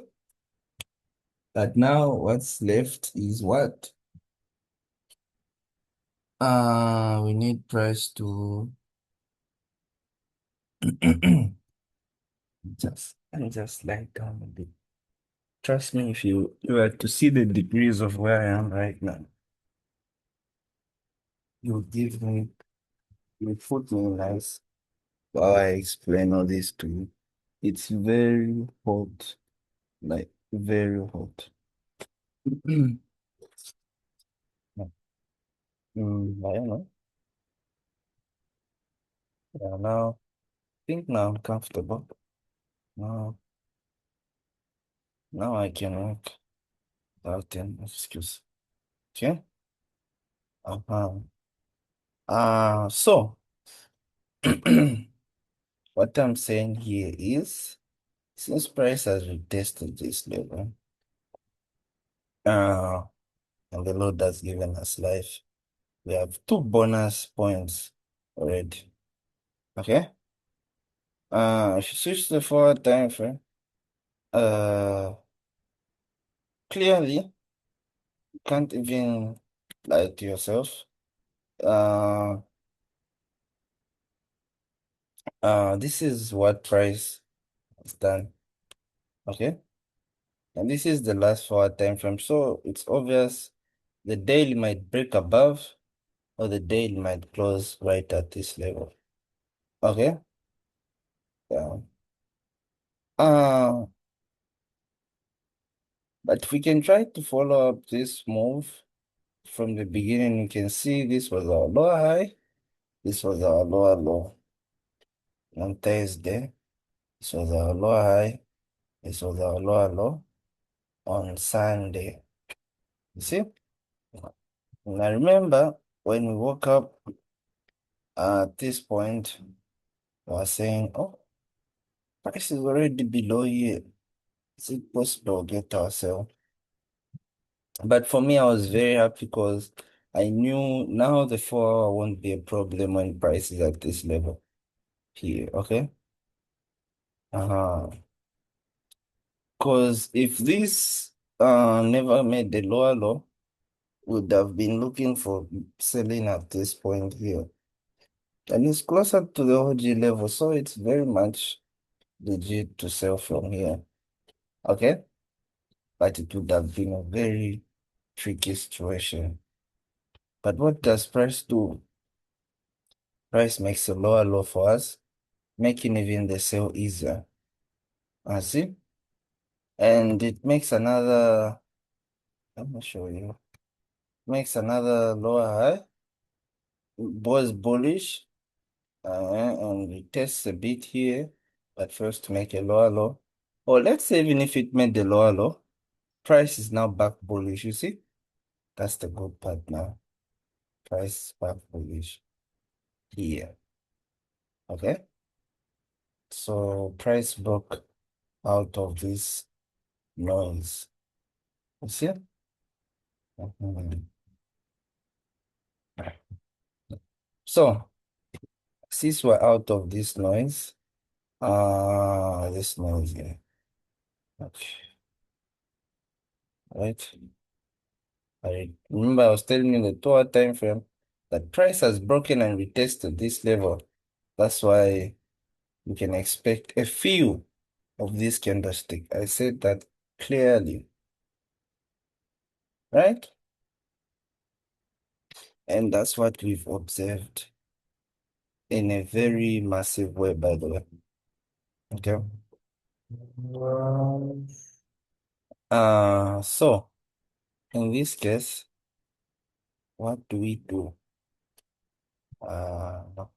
But now what's left is what? We need price to just lie down a bit. Trust me, if you were to see the degrees of where I am right now, you give me, you put me nice while I explain all this to you. It's very hot, like very hot. I don't know. Yeah, now think now I'm comfortable. Now, now I can work without any excuse. Okay? Uh-huh. So what I'm saying here is, since price has retested this level, uh, and the Lord has given us life, we have two bonus points already. Okay? If you switch to the forward time frame, uh, clearly you can't even lie to yourself. Uh, this is what price has done. Okay? And this is the last forward time frame. So it's obvious the daily might break above or the daily might close right at this level. Okay? Yeah. Uh, but we can try to follow up this move from the beginning. You can see this was our lower high. This was our lower low on Thursday. This was our lower high. This was our lower low on Sunday. You see? And I remember when we woke up at this point, we were saying, oh, price is already below here. Is it possible to get ourselves? But for me, I was very happy because I knew now the 4 hour won't be a problem when price is at this level here, okay? Because if this never made the lower low, would have been looking for selling at this point here. And it's closer to the OG level, so it's very much legit to sell from here. Okay? But it would have been a very tricky situation. But what does price do? Price makes a lower low for us, making even the sale easier. I see? And it makes another, let me show you, makes another lower high, was bullish, and it tests a bit here, but first to make a lower low. Or let's say even if it made the lower low, price is now back bullish, you see? That's the good part now. Price is back bullish here, okay? So price broke out of this noise, you see? Mhm. So, since we're out of this noise here, okay, right? I remember I was telling you the 2 hour time frame that price has broken and retested this level. That's why you can expect a few of this candlestick. I said that clearly, right? And that's what we've observed in a very massive way, by the way. Okay. So in this case, what do we do? No.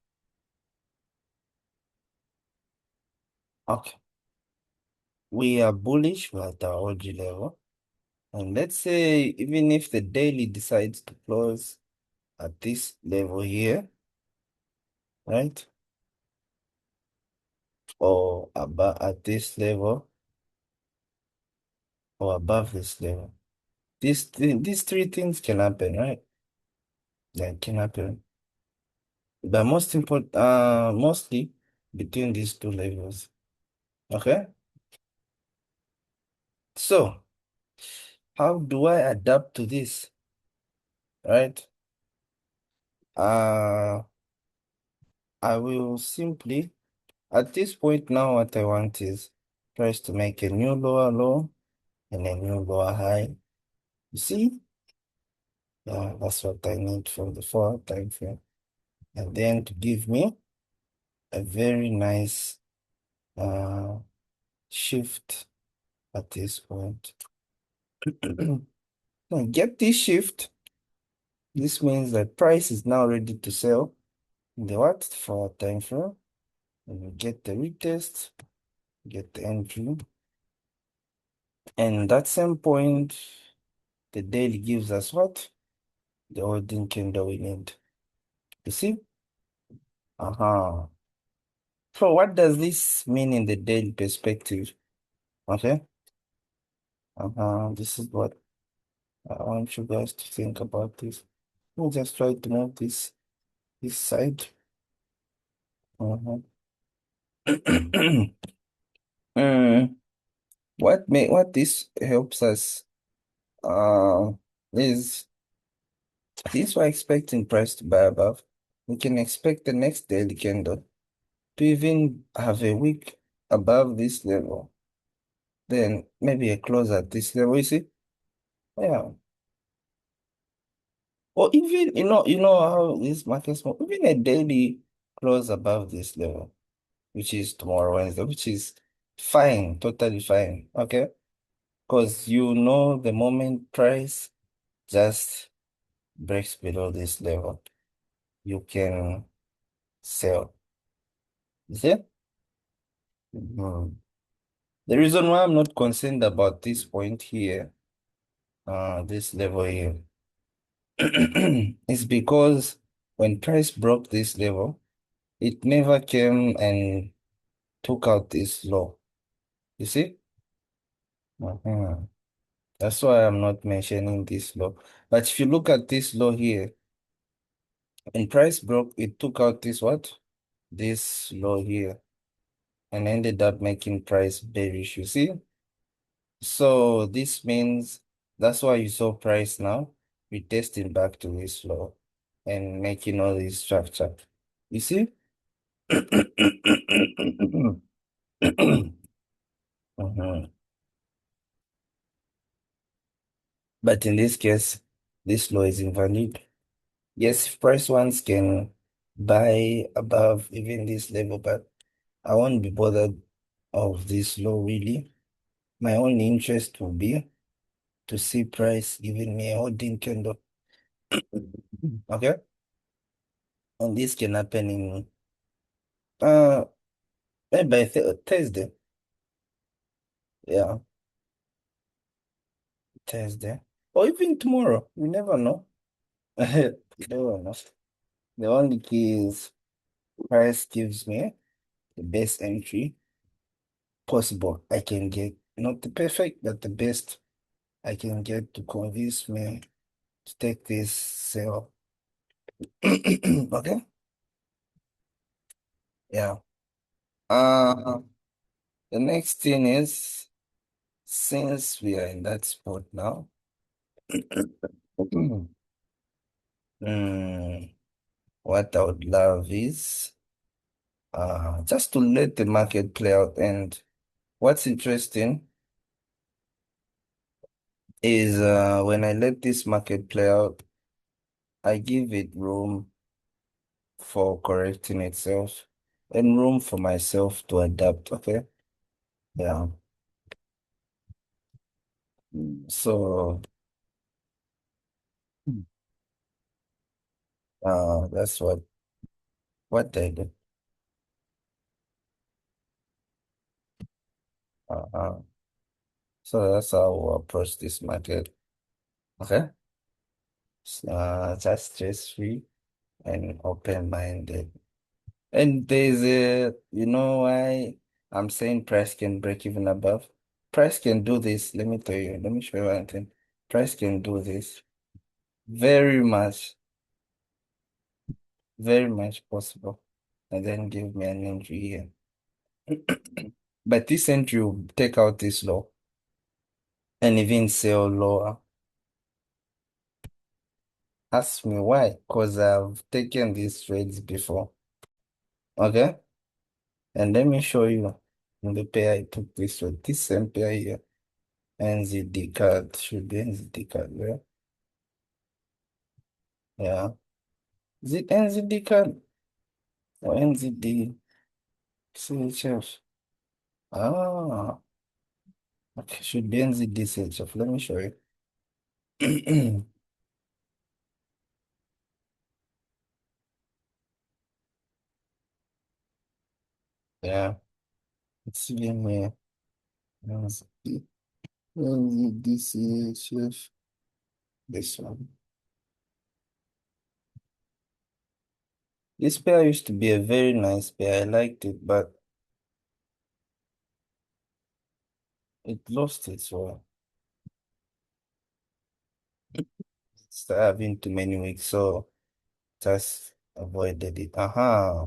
Okay. We are bullish, we're at our OG level. And let's say even if the daily decides to close at this level here, right? Or above at this level or above this level. These three things can happen, right? That can happen. But mostly between these two levels. Okay? So how do I adapt to this? Right? Uh, I will simply, at this point now, what I want is price to make a new lower low and a new lower high. You see? Yeah, that's what I need for the 4 time frame. And then to give me a very nice uh shift at this point. Now get this shift. This means that price is now ready to sell in the what? 4 time frame. And we get the retest, get the entry. And that same point, the daily gives us what? The holding candle we need. You see? Uh-huh. So what does this mean in the daily perspective? Okay. This is what I want you guys to think about this. We'll just try to move this side. Uh-huh. Mm, what this helps us uh is this we're expecting price to buy above. We can expect the next daily candle to even have a wick above this level. Then maybe a close at this level, you see? Yeah. Or even, you know how this markets move, even a daily close above this level, which is tomorrow, Wednesday, which is fine, totally fine. Okay? Because you know the moment price just breaks below this level, you can sell. You see? Mhm. The reason why I'm not concerned about this point here, this level here, is because when price broke this level, it never came and took out this low. You see? Mhm. That's why I'm not mentioning this low. But if you look at this low here, when price broke, it took out this what? This low here and ended up making price bearish. You see? So this means that's why you saw price now retesting back to this low and making all this structure. You see? Mhm. But in this case, this low is invalid. Yes, if price ones can buy above even this level, but I won't be bothered of this low really. My only interest will be to see price giving me a holding candle. Okay? And this can happen in uh maybe by Thursday. Yeah, Thursday. Or even tomorrow. You never know. You never know. The only key is price gives me the best entry possible I can get. Not the perfect, but the best I can get to convince me to take this sale. Okay? Yeah. Uh, the next thing is, since we are in that spot now, mm, what I would love is just to let the market play out. And what's interesting is when I let this market play out, I give it room for correcting itself and room for myself to adapt. Okay. Yeah. So that's what I do. Uh, so that's how we approach this market. Okay. Just stress free and open minded. And there's you know why I'm saying price can break even above? Price can do this. Let me tell you. Let me show you one thing. Price can do this. Very much, very much possible. And then give me an entry here. But this entry will take out this low and even sell lower. Ask me why, because I've taken these trades before. Okay? And let me show you in the pair I took this trade. This same pair here. NZD card should be NZD card, right? Yeah. Is it NZD card or NZD CHF? Ah, okay, should be NZD CHF. Let me show you. Yeah, it's giving me NZD CHF. This one. This pair used to be a very nice pair. I liked it, but it lost its way. It's having too many weeks, so just avoided it. Aha.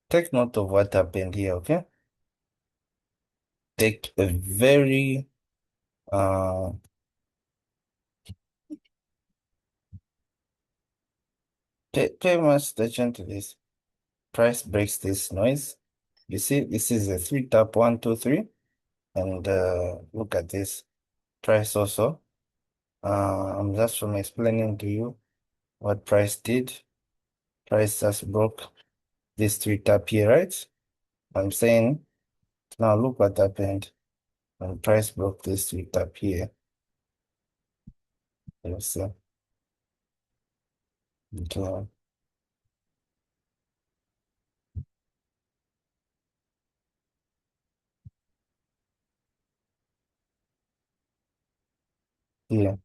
Take note of what happened here, okay? Take a very uh pay much attention to this. Price breaks this noise. You see, this is a three tap 1 2 3, and look at this price also. I'm just from explaining to you what price did. Price just broke this three tap here, right? I'm saying now look what happened when price broke this three tap here. You see, okay. Yeah,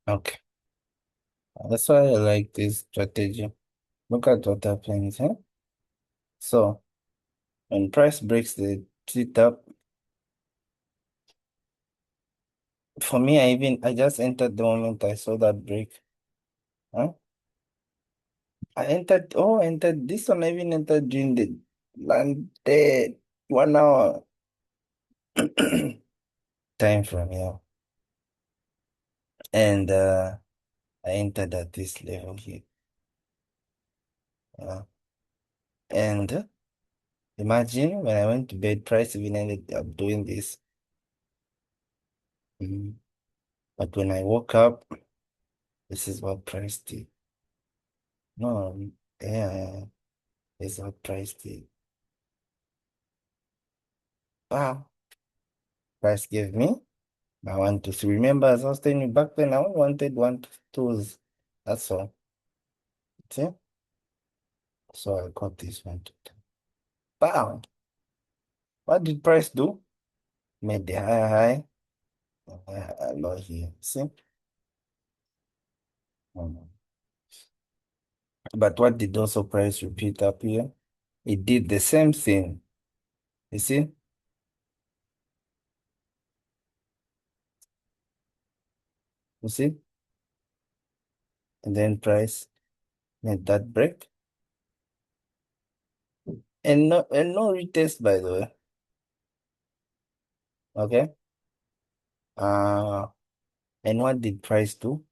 okay. That's why I like this strategy. Look at what happens, huh? So when price breaks the three tap, for me, I just entered the moment I saw that break. Huh? I entered this one, I even entered during the landed 1 hour time frame, yeah. And I entered at this level here. Yeah. And imagine when I went to bed, price even ended up doing this. Mm. But when I woke up, this is what price did. No, yeah, this is what price did. Wow, price gave me I want to see. Remember, as I was telling you back then, I only wanted 1 2s. That's all. See? So I got this 1 2. Bam! What did price do? Made the high low here. See? Mm. But what did also price repeat up here? It did the same thing. You see? You see? And then price made that break. And no retest, by the way. Okay? Uh, and what did price do?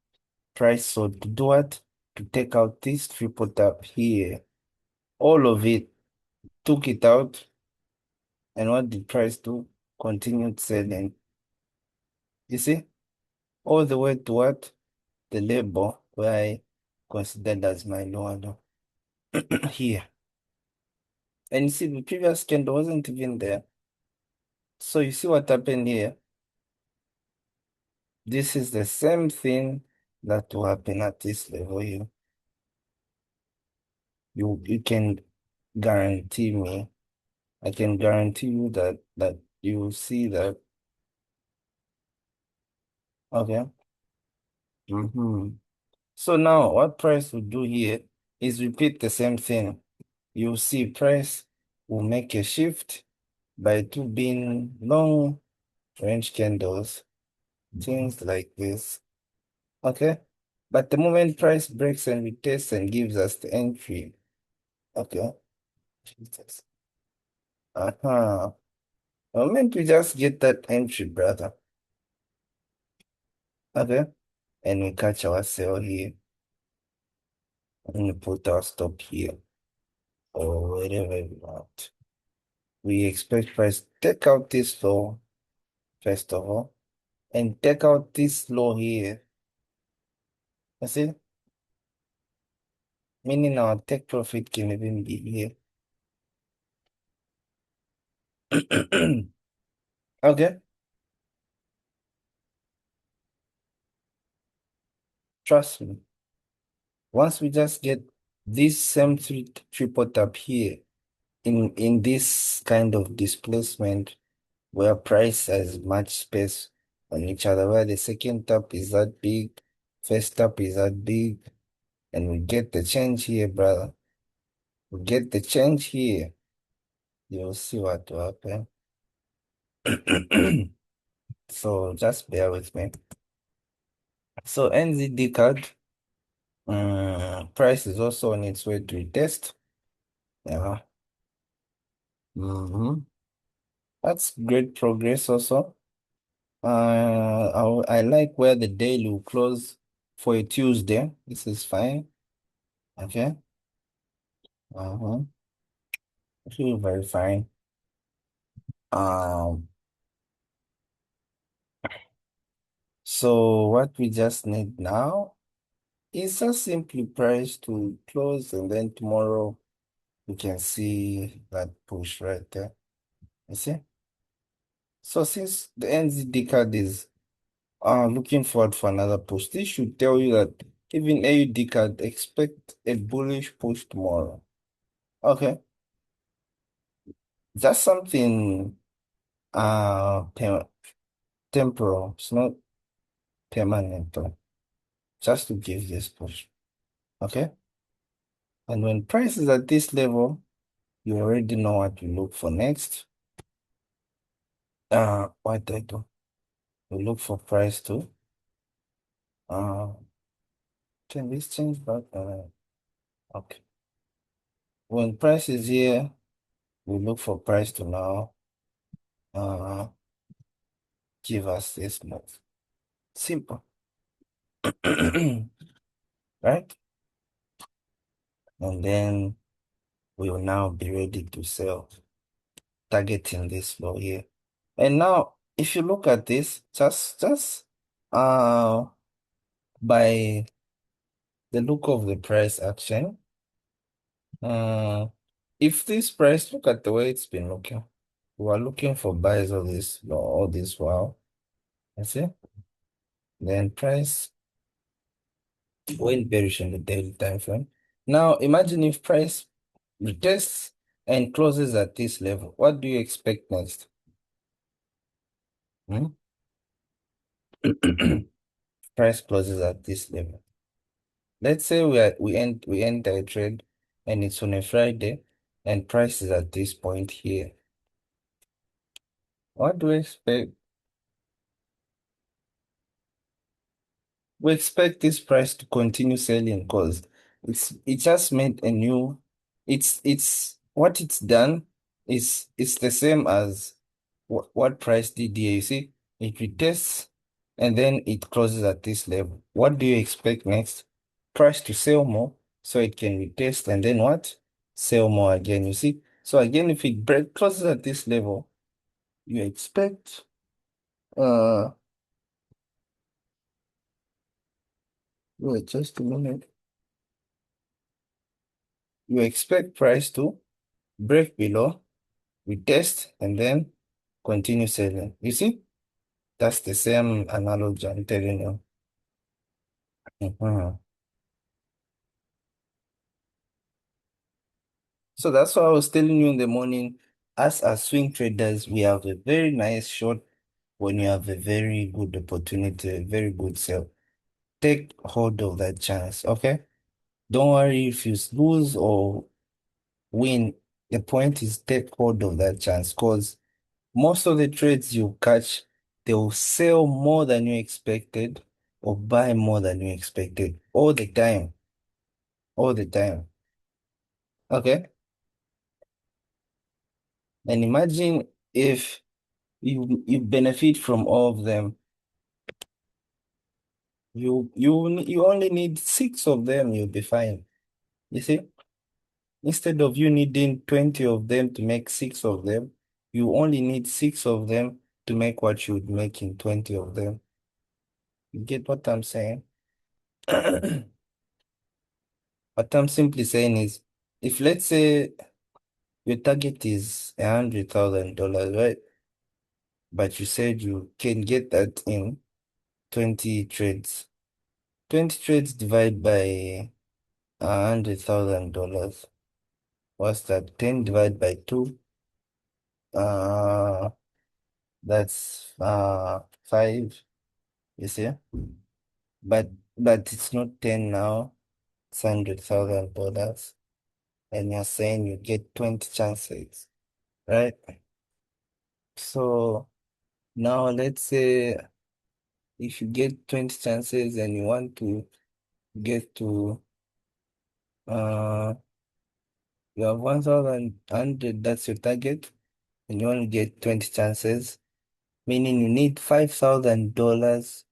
Price so to do what? To take out this triple tap here. All of it, took it out, and what did price do? Continued selling. You see? All the way to what? The label where I considered as my lower low. Here. And you see the previous candle wasn't even there. So you see what happened here? This is the same thing that will happen at this level here. You can guarantee me, I can guarantee you that you will see that. Okay. So now what price will do here is repeat the same thing. You see price will make a shift by two being long range candles, things like this. Okay. But the moment price breaks and retests and gives us the entry, okay, Jesus. Uh-huh. Well, maybe just get that entry, brother. Okay. And we catch our sale here. And we put our stop here. Or wherever we want. We expect price. Take out this low, first of all. And take out this low here. You see? Meaning our take profit can even be here. Okay. Trust me. Once we just get this same triple tap here in this kind of displacement where price has much space on each other, where the second tap is that big, first tap is that big, and we get the change here, brother. We get the change here. You'll see what will happen. So just bear with me. So NZD card, price is also on its way to retest. Yeah. Mm-hmm. That's great progress also. I like where the daily will close for a Tuesday. This is fine. Okay. Uh-huh. Feel very fine. Um, so what we just need now is just simply price to close, and then tomorrow we can see that push right there. You see? So since the NZD card is looking forward for another push, this should tell you that even AUD card expect a bullish push tomorrow. Okay. Just something temporal. It's not permanent though. Just to give this push. Okay? And when price is at this level, you already know what to look for next. What I do? We look for price to uh can this change back? Okay. When price is here, we look for price to now uh give us this move. Simple. Right? And then we will now be ready to sell, targeting this low here. And now, if you look at this, just uh by the look of the price action, uh, if this price, look at the way it's been looking. We are looking for buys of this all this while. You see? Then price went bearish in the daily time frame. Now imagine if price retests and closes at this level. What do you expect next? Hmm? Price closes at this level. Let's say we enter a trade and it's on a Friday and price is at this point here. What do we expect? We expect this price to continue selling because it just made a new, it's what it's done is it's the same as what price did here. You see, it retests and then it closes at this level. What do you expect next? Price to sell more so it can retest and then what? Sell more again. You see? So again, if it closes at this level, you expect uh wait just a minute. You expect price to break below, retest, and then continue selling. You see? That's the same analogy I'm telling you. Mhm. So that's why I was telling you in the morning, as swing traders, we have a very nice shot when you have a very good opportunity, a very good sell. Take hold of that chance, okay? Don't worry if you lose or win. The point is take hold of that chance because most of the trades you catch, they will sell more than you expected or buy more than you expected all the time, all the time. Okay? And imagine if you benefit from all of them. You only need six of them, you'll be fine. You see? Instead of you needing 20 of them to make six of them, you only need six of them to make what you would make in 20 of them. You get what I'm saying? What I'm simply saying is, if let's say your target is $100,000, right? But you said you can get that in 20 trades. 20 trades divided by $100,000. What's that? 10 divided by 2. Uh, that's 5, you see? But it's not 10 now, it's $100,000. And you're saying you get 20 chances, right? So now let's say if you get 20 chances and you want to get to you have 1,100, that's your target, and you only get 20 chances, meaning you need $5,000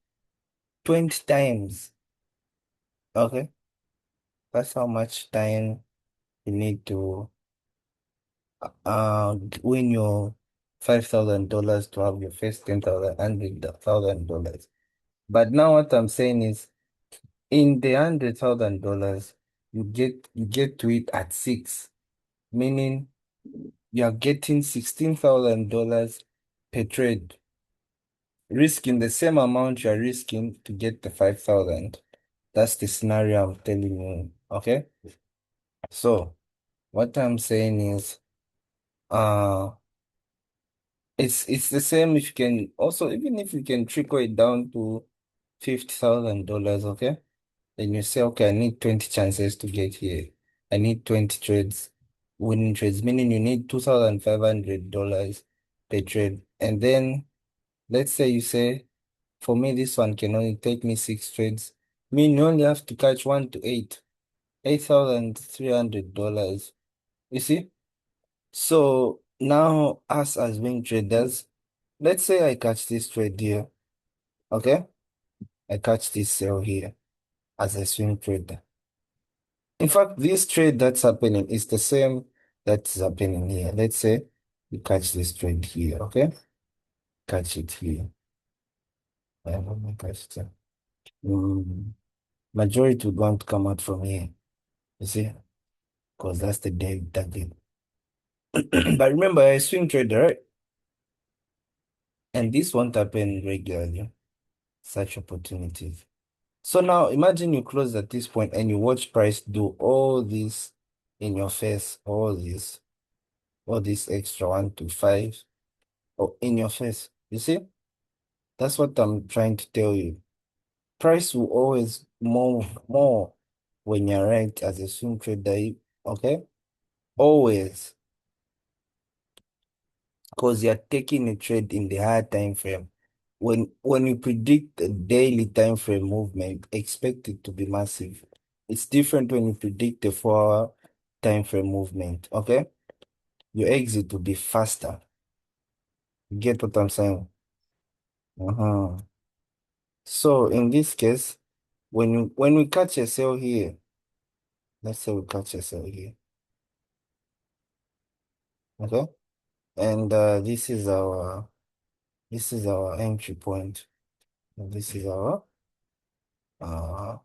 20 times. Okay? That's how much time you need to win your $5,000 to have your first 10,000, $100,000. But now what I'm saying is in the $100,000, you get to it at six, meaning you're getting $16,000 per trade, risking the same amount you're risking to get the 5,000. That's the scenario I'm telling you. Okay? So what I'm saying is uh it's the same if you can also, even if you can trickle it down to $50,000, okay? Then you say, okay, I need 20 chances to get here. I need 20 trades, winning trades, meaning you need $2,500 per trade. And then let's say you say, for me, this one can only take me six trades. Mean you only have to catch 1 to 8, $8,300. You see? So now, us as wing traders, let's say I catch this trade here, okay? I catch this sell here as a swing trader. In fact, this trade that's happening is the same that's happening here. Let's say you catch this trade here, okay? Catch it here. Let me catch it here. Majority would want to come out from here, you see? Because that's the day target. But remember, I swing trader, right? And this won't happen regularly, such opportunities. So now imagine you close at this point and you watch price do all this in your face, all this extra 1 to 5, or in your face. You see? That's what I'm trying to tell you. Price will always move more when you're right as a swing trader, okay? Always. Because you're taking a trade in the higher time frame. When you predict the daily time frame movement, expect it to be massive. It's different when you predict the 4 hour time frame movement. Okay? Your exit will be faster. You get what I'm saying? Uh-huh. So in this case, when we catch a sell here, let's say we catch a sell here. Okay? And this is our entry point. And this is our uh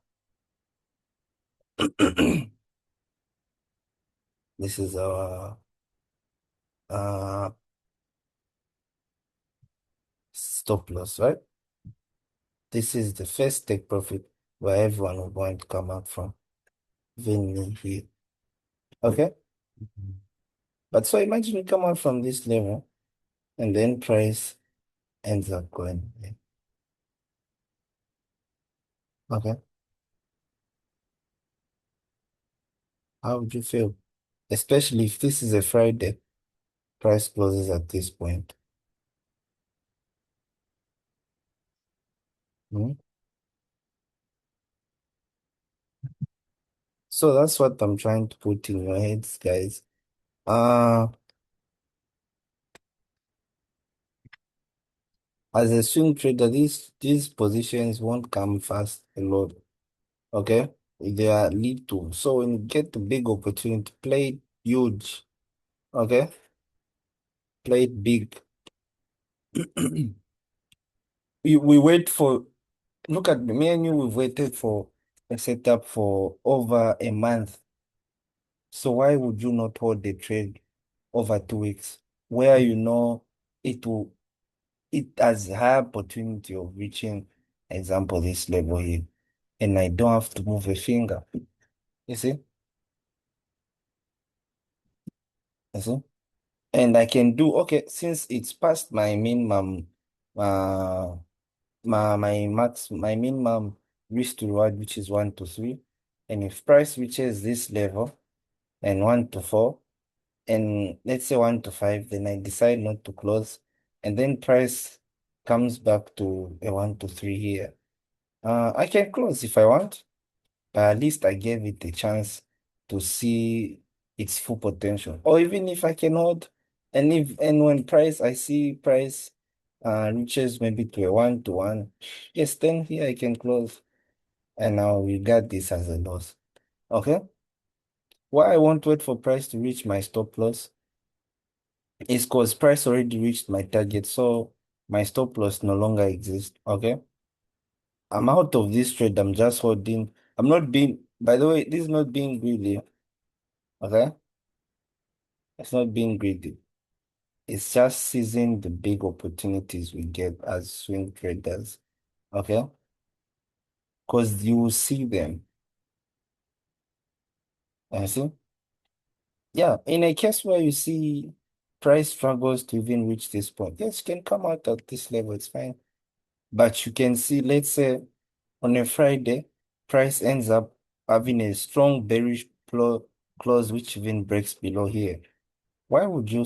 this is our uh stop loss, right? This is the first take profit where everyone will going to come out from. Even here. Okay? But so imagine you come out from this level and then price ends up going there. Okay? How would you feel? Especially if this is a Friday, price closes at this point. Hmm? So that's what I'm trying to put in your heads, guys. Uh As a swing trader, these positions won't come fast a lot. Okay? They are little. So when you get the big opportunity, play it huge. Okay? Play it big. We wait for, look at me and you, we've waited for a setup for over a month. So why would you not hold the trade over 2 weeks where you know it will, it has high opportunity of reaching, example, this level here, and I don't have to move a finger. You see? You see? And I can do, okay, since it's past my minimum, uh, my minimum risk to reward, which is 1 to 3. And if price reaches this level and 1 to 4, and let's say 1 to 5, then I decide not to close. And then price comes back to a 1 to 3 here. I can close if I want, but at least I gave it a chance to see its full potential. Or even if I can hold, and when price I see price reaches maybe to a 1 to 1, yes, then here I can close and I'll regard this as a loss. Okay? Why I won't wait for price to reach my stop loss is because price already reached my target, so my stop loss no longer exists. Okay? I'm out of this trade. I'm just holding. I'm not being, by the way, this is not being greedy. Okay? It's not being greedy. It's just seizing the big opportunities we get as swing traders. Okay? Because you will see them. You see? Yeah, in a case where you see price struggles to even reach this point, yes, you can come out at this level, it's fine. But you can see, let's say on a Friday, price ends up having a strong bearish close, which even breaks below here. Why would you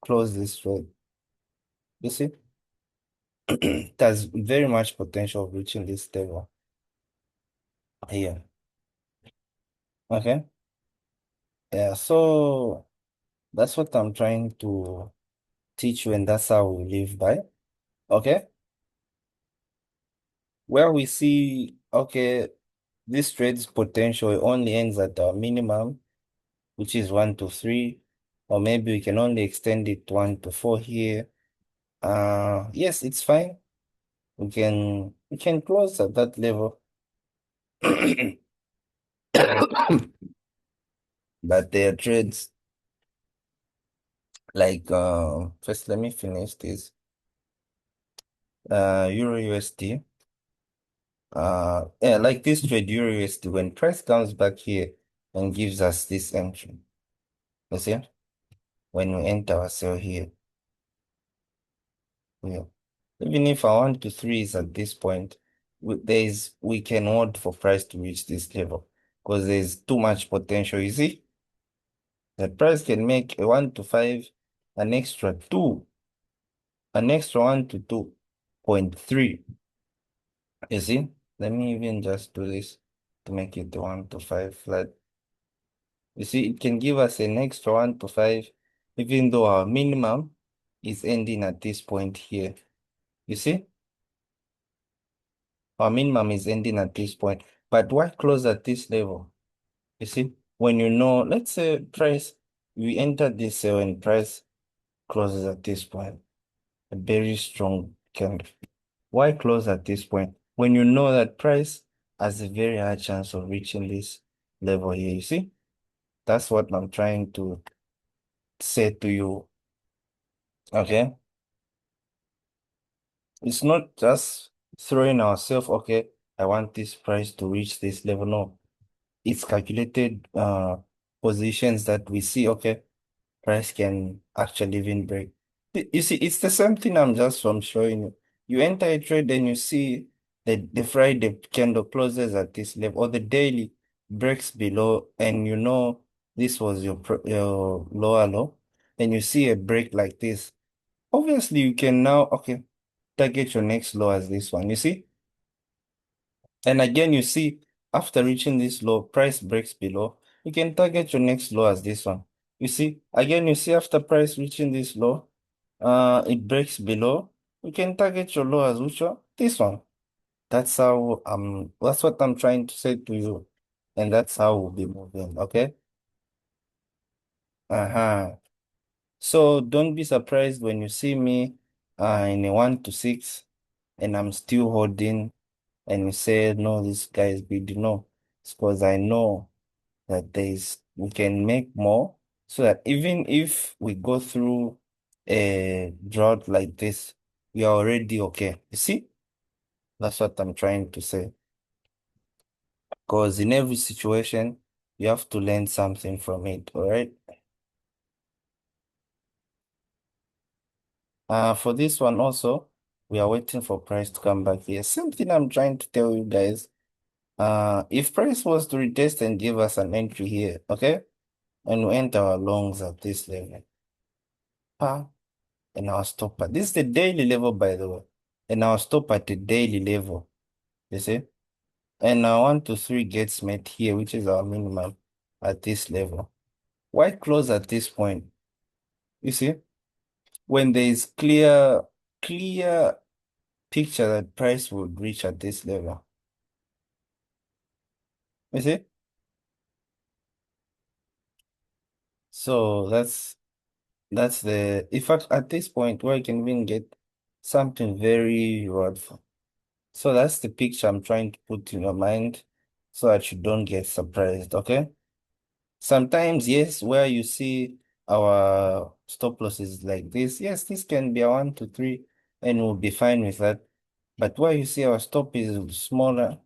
close this trade? You see, it has very much potential of reaching this level here. Okay. Yeah, so that's what I'm trying to teach you, and that's how we live by. Okay. Where we see, okay, this trade's potential only ends at our minimum, which is 1 to 3, or maybe we can only extend it to 1 to 4 here. Yes, it's fine. We can close at that level. But there are trades like first let me finish this. Euro USD. Yeah, like this trade Euro USD, when price comes back here and gives us this entry. You see? When we enter our sell here. Yeah. Even if our 1 to 3 is at this point, we can hold for price to reach this level because there's too much potential. You see, the price can make a 1 to 5, an extra two, an extra 1 to 2.3. You see, let me even just do this to make it 1 to 5 flat. You see, it can give us an extra 1 to 5, even though our minimum is ending at this point here. You see? Our minimum is ending at this point, but why close at this level? You see, when you know, let's say price, we enter this cell and price closes at this point, a very strong candle. Why close at this point? When you know that price has a very high chance of reaching this level here, you see? That's what I'm trying to say to you, okay? It's not just throwing ourselves, okay, I want this price to reach this level. No, it's calculated positions that we see, okay, price can actually even break. You see, it's the same thing I'm just from showing you. You enter a trade and you see that the Friday candle closes at this level or the daily breaks below, and you know this was your lower low, and you see a break like this. Obviously, you can now, okay, target your next low as this one. You see? And again, you see, after reaching this low, price breaks below. You can target your next low as this one. You see, again, you see after price reaching this low, it breaks below. We can target your lowers, which one? This one. That's what I'm trying to say to you. And that's how we'll be moving, okay? Uh-huh. So don't be surprised when you see me in a 1 to 6 and I'm still holding and you say, no, this guy is big. No, it's because I know that we can make more so that even if we go through a drought like this, we are already okay. You see? That's what I'm trying to say. Because in every situation, you have to learn something from it, all right? For this one also, we are waiting for price to come back here. Same thing I'm trying to tell you guys. If price was to retest and give us an entry here, okay? And we enter our longs at this level. And our stop at this is the daily level, by the way. And our stop at the daily level. You see? And our 1 to 3 gets met here, which is our minimum at this level. Why close at this point? You see? When there is clear picture that price would reach at this level. You see? So that's the in fact at this point where I can even get something very rewardful. So that's the picture I'm trying to put in your mind so that you don't get surprised, okay? Sometimes, yes, where you see our stop losses like this, yes, this can be a 1 to 3 and we'll be fine with that. But where you see our stop is smaller,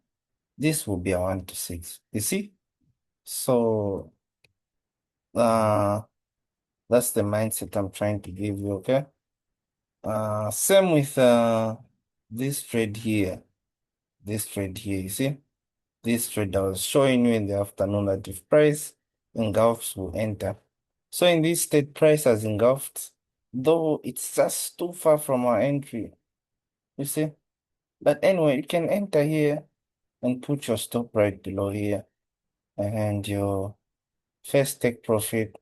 this will be a 1 to 6. You see? So uh that's the mindset I'm trying to give you, okay? Same with this trade here. This trade here, you see? This trade I was showing you in the afternoon that if price engulfs will enter. So in this state, price has engulfed, though it's just too far from our entry, you see? But anyway, you can enter here and put your stop right below here and your first take profit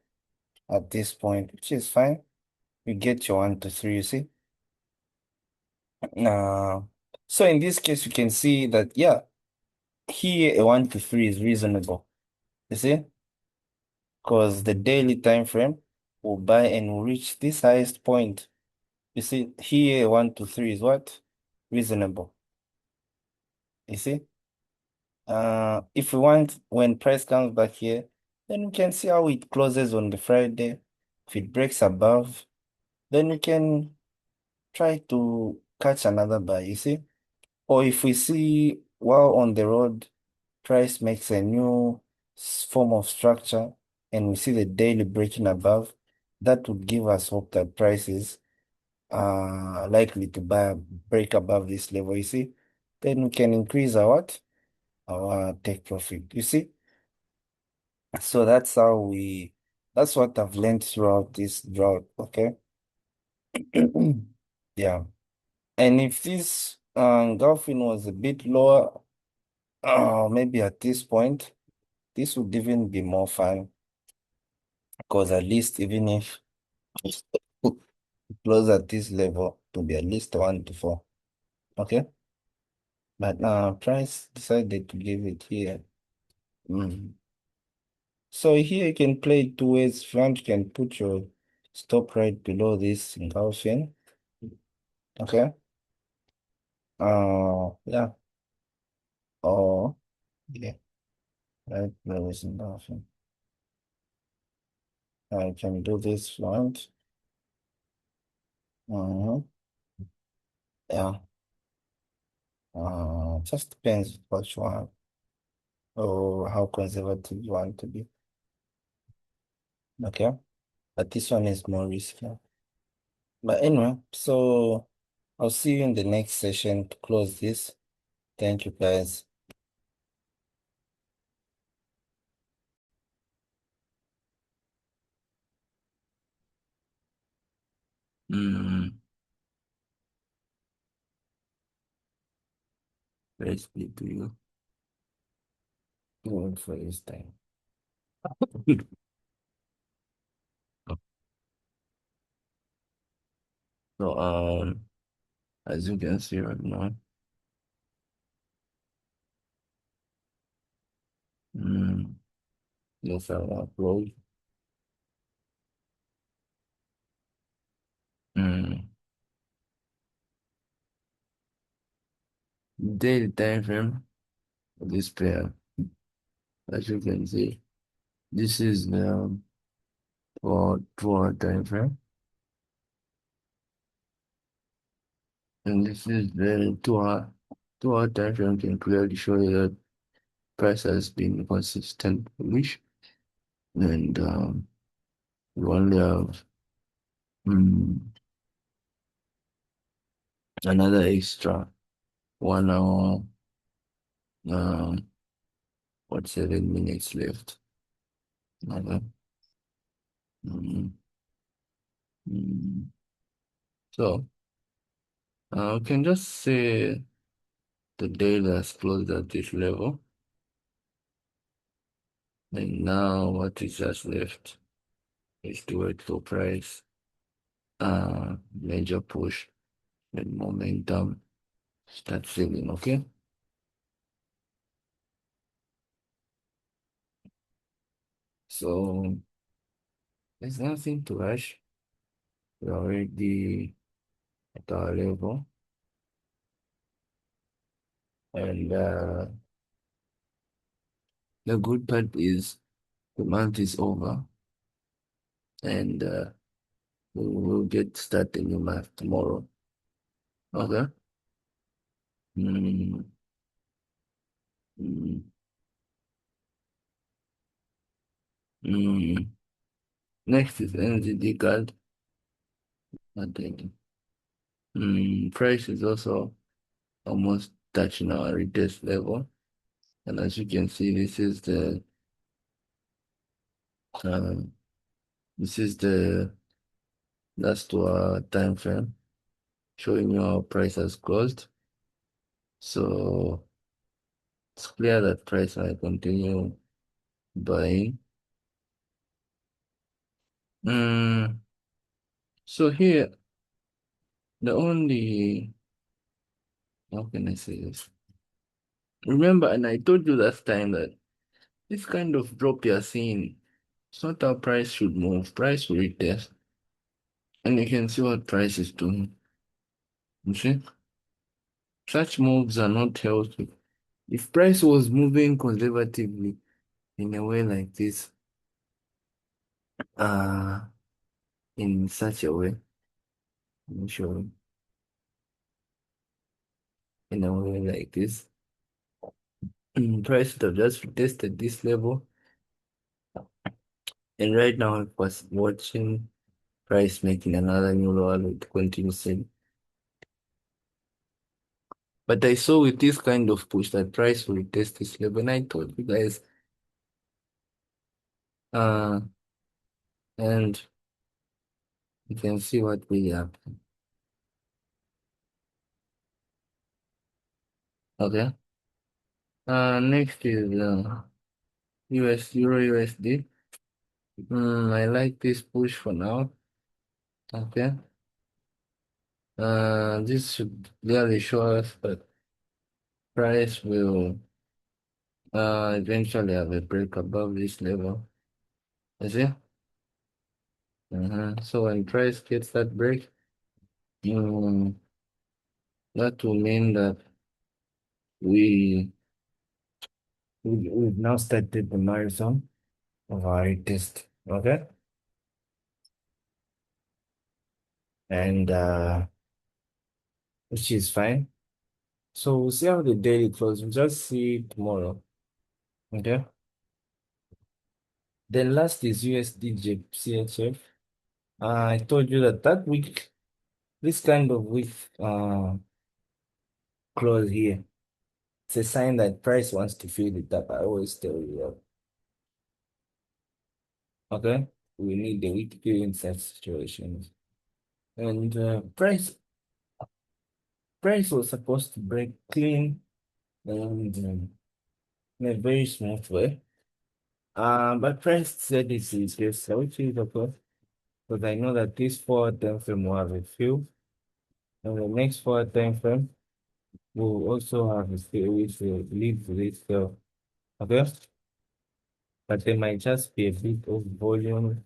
at this point, which is fine. You get your 1 to 3, you see? Uh, so in this case, you can see that, yeah, here a 1 to 3 is reasonable, you see? Because the daily time frame will buy and will reach this highest point. You see, here 1 to 3 is what? Reasonable. You see? If we want, when price comes back here, then we can see how it closes on the Friday. If it breaks above, then we can try to catch another buy, you see? Or if we see while on the road, price makes a new form of structure and we see the daily breaking above, that would give us hope that prices are likely to break above this level, you see? Then we can increase our what? Our take profit, you see? So that's what I've learned throughout this drought, okay? Yeah. And if this golfing was a bit lower, maybe at this point, this would even be more fun because at least even if we close at this level, to be at least 1 to 4, okay? But price decided to give it here. Mm. So here you can play it 2 ways. If you want, you can put your stop right below this engulfing. Okay. Yeah. Or yeah, right below this engulfing. I can do this if you want. Uh-huh. Yeah. Just depends what you want or how conservative you want to be. Okay. But this one is more risky. But anyway, so I'll see you in the next session to close this. Thank you guys. Mm, very split to you. Going for this time. So as you can see right now. Mm, yes, I will upload. Mm. Daily time frame of this pair, as you can see. This is the for 2 hour time frame, and this is the 2 hour time frame can clearly show you that price has been consistent bullish, and we only have mm, another extra 1 hour, um, 7 minutes left. Okay. Mm, mm. So, we can just say the daily has closed at this level, and now what is just left is to wait for price, major push and momentum start selling. Okay. So there's nothing to rush. We're already at our level, and the good part is the month is over, and we will get started new month tomorrow. Okay. Mm, mm, mm. Next is NZD card. I think price is also almost touching our retest level, and as you can see, um, this is the last 2 hour time frame showing you how price has closed. So it's clear that price might continue buying. Mm, so here, the only, how can I say this? Remember, and I told you last time that this kind of drop you're seeing, it's not how price should move. Price will retest. And you can see what price is doing. You see? Such moves are not healthy. If price was moving conservatively in a way like this, uh, in such a way, let me show you, in a way like this, price would have just retested this level. And right now, I was watching price making another new lower low to continue selling. But I saw with this kind of push that price will retest this level. And I told you guys, uh, and you can see what really happened. Okay. Next is US Euro USD. I like this push for now. Okay. This should clearly show us that price will eventually have a break above this level. You see? So when price gets that break, mm, that will mean that we've now started the marathon of our test. Okay. And which is fine. So we'll see how the daily close. We'll just see tomorrow. Okay. Then last is USD CHF. I told you that week, this kind of week close here, it's a sign that price wants to fill it up. I always tell you that. Okay. We need the week fill in such situations. And price was supposed to break clean and in a very smooth way. But price said this is yes, which is okay. Because I know that this 4 time frame will have a fill, And the next 4 time frame will also have a scale which will lead to this scale. Okay? But there might just be a bit of volume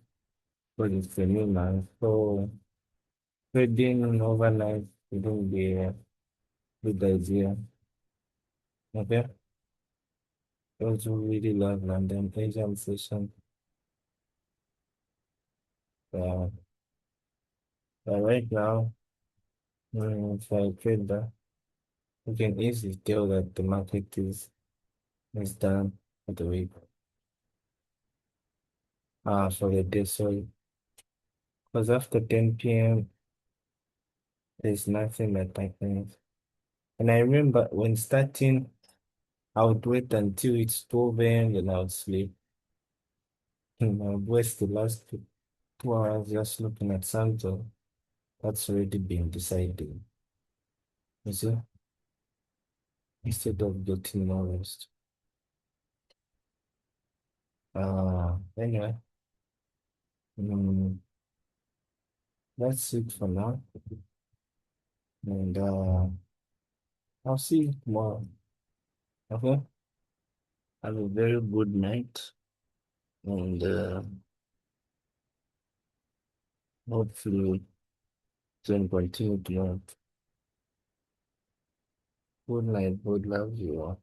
because it's a new month. So trading overnight wouldn't be a good idea. Okay? Those who really love London Asian session. Uh, but right now, if I trade that, you can easily tell that the market is done for the week. For the day, sorry. Because after 10 p.m., there's nothing that I can. And I remember when starting, I would wait until it's 12 a.m. and I would sleep. And I would waste the last 2 hours just looking at something that's already been decided. You see? Instead of getting more rest. Anyway, mm, that's it for now. And I'll see you tomorrow. Okay? Have a very good night. And hopefully, can continue tomorrow. Good night. Good love you all.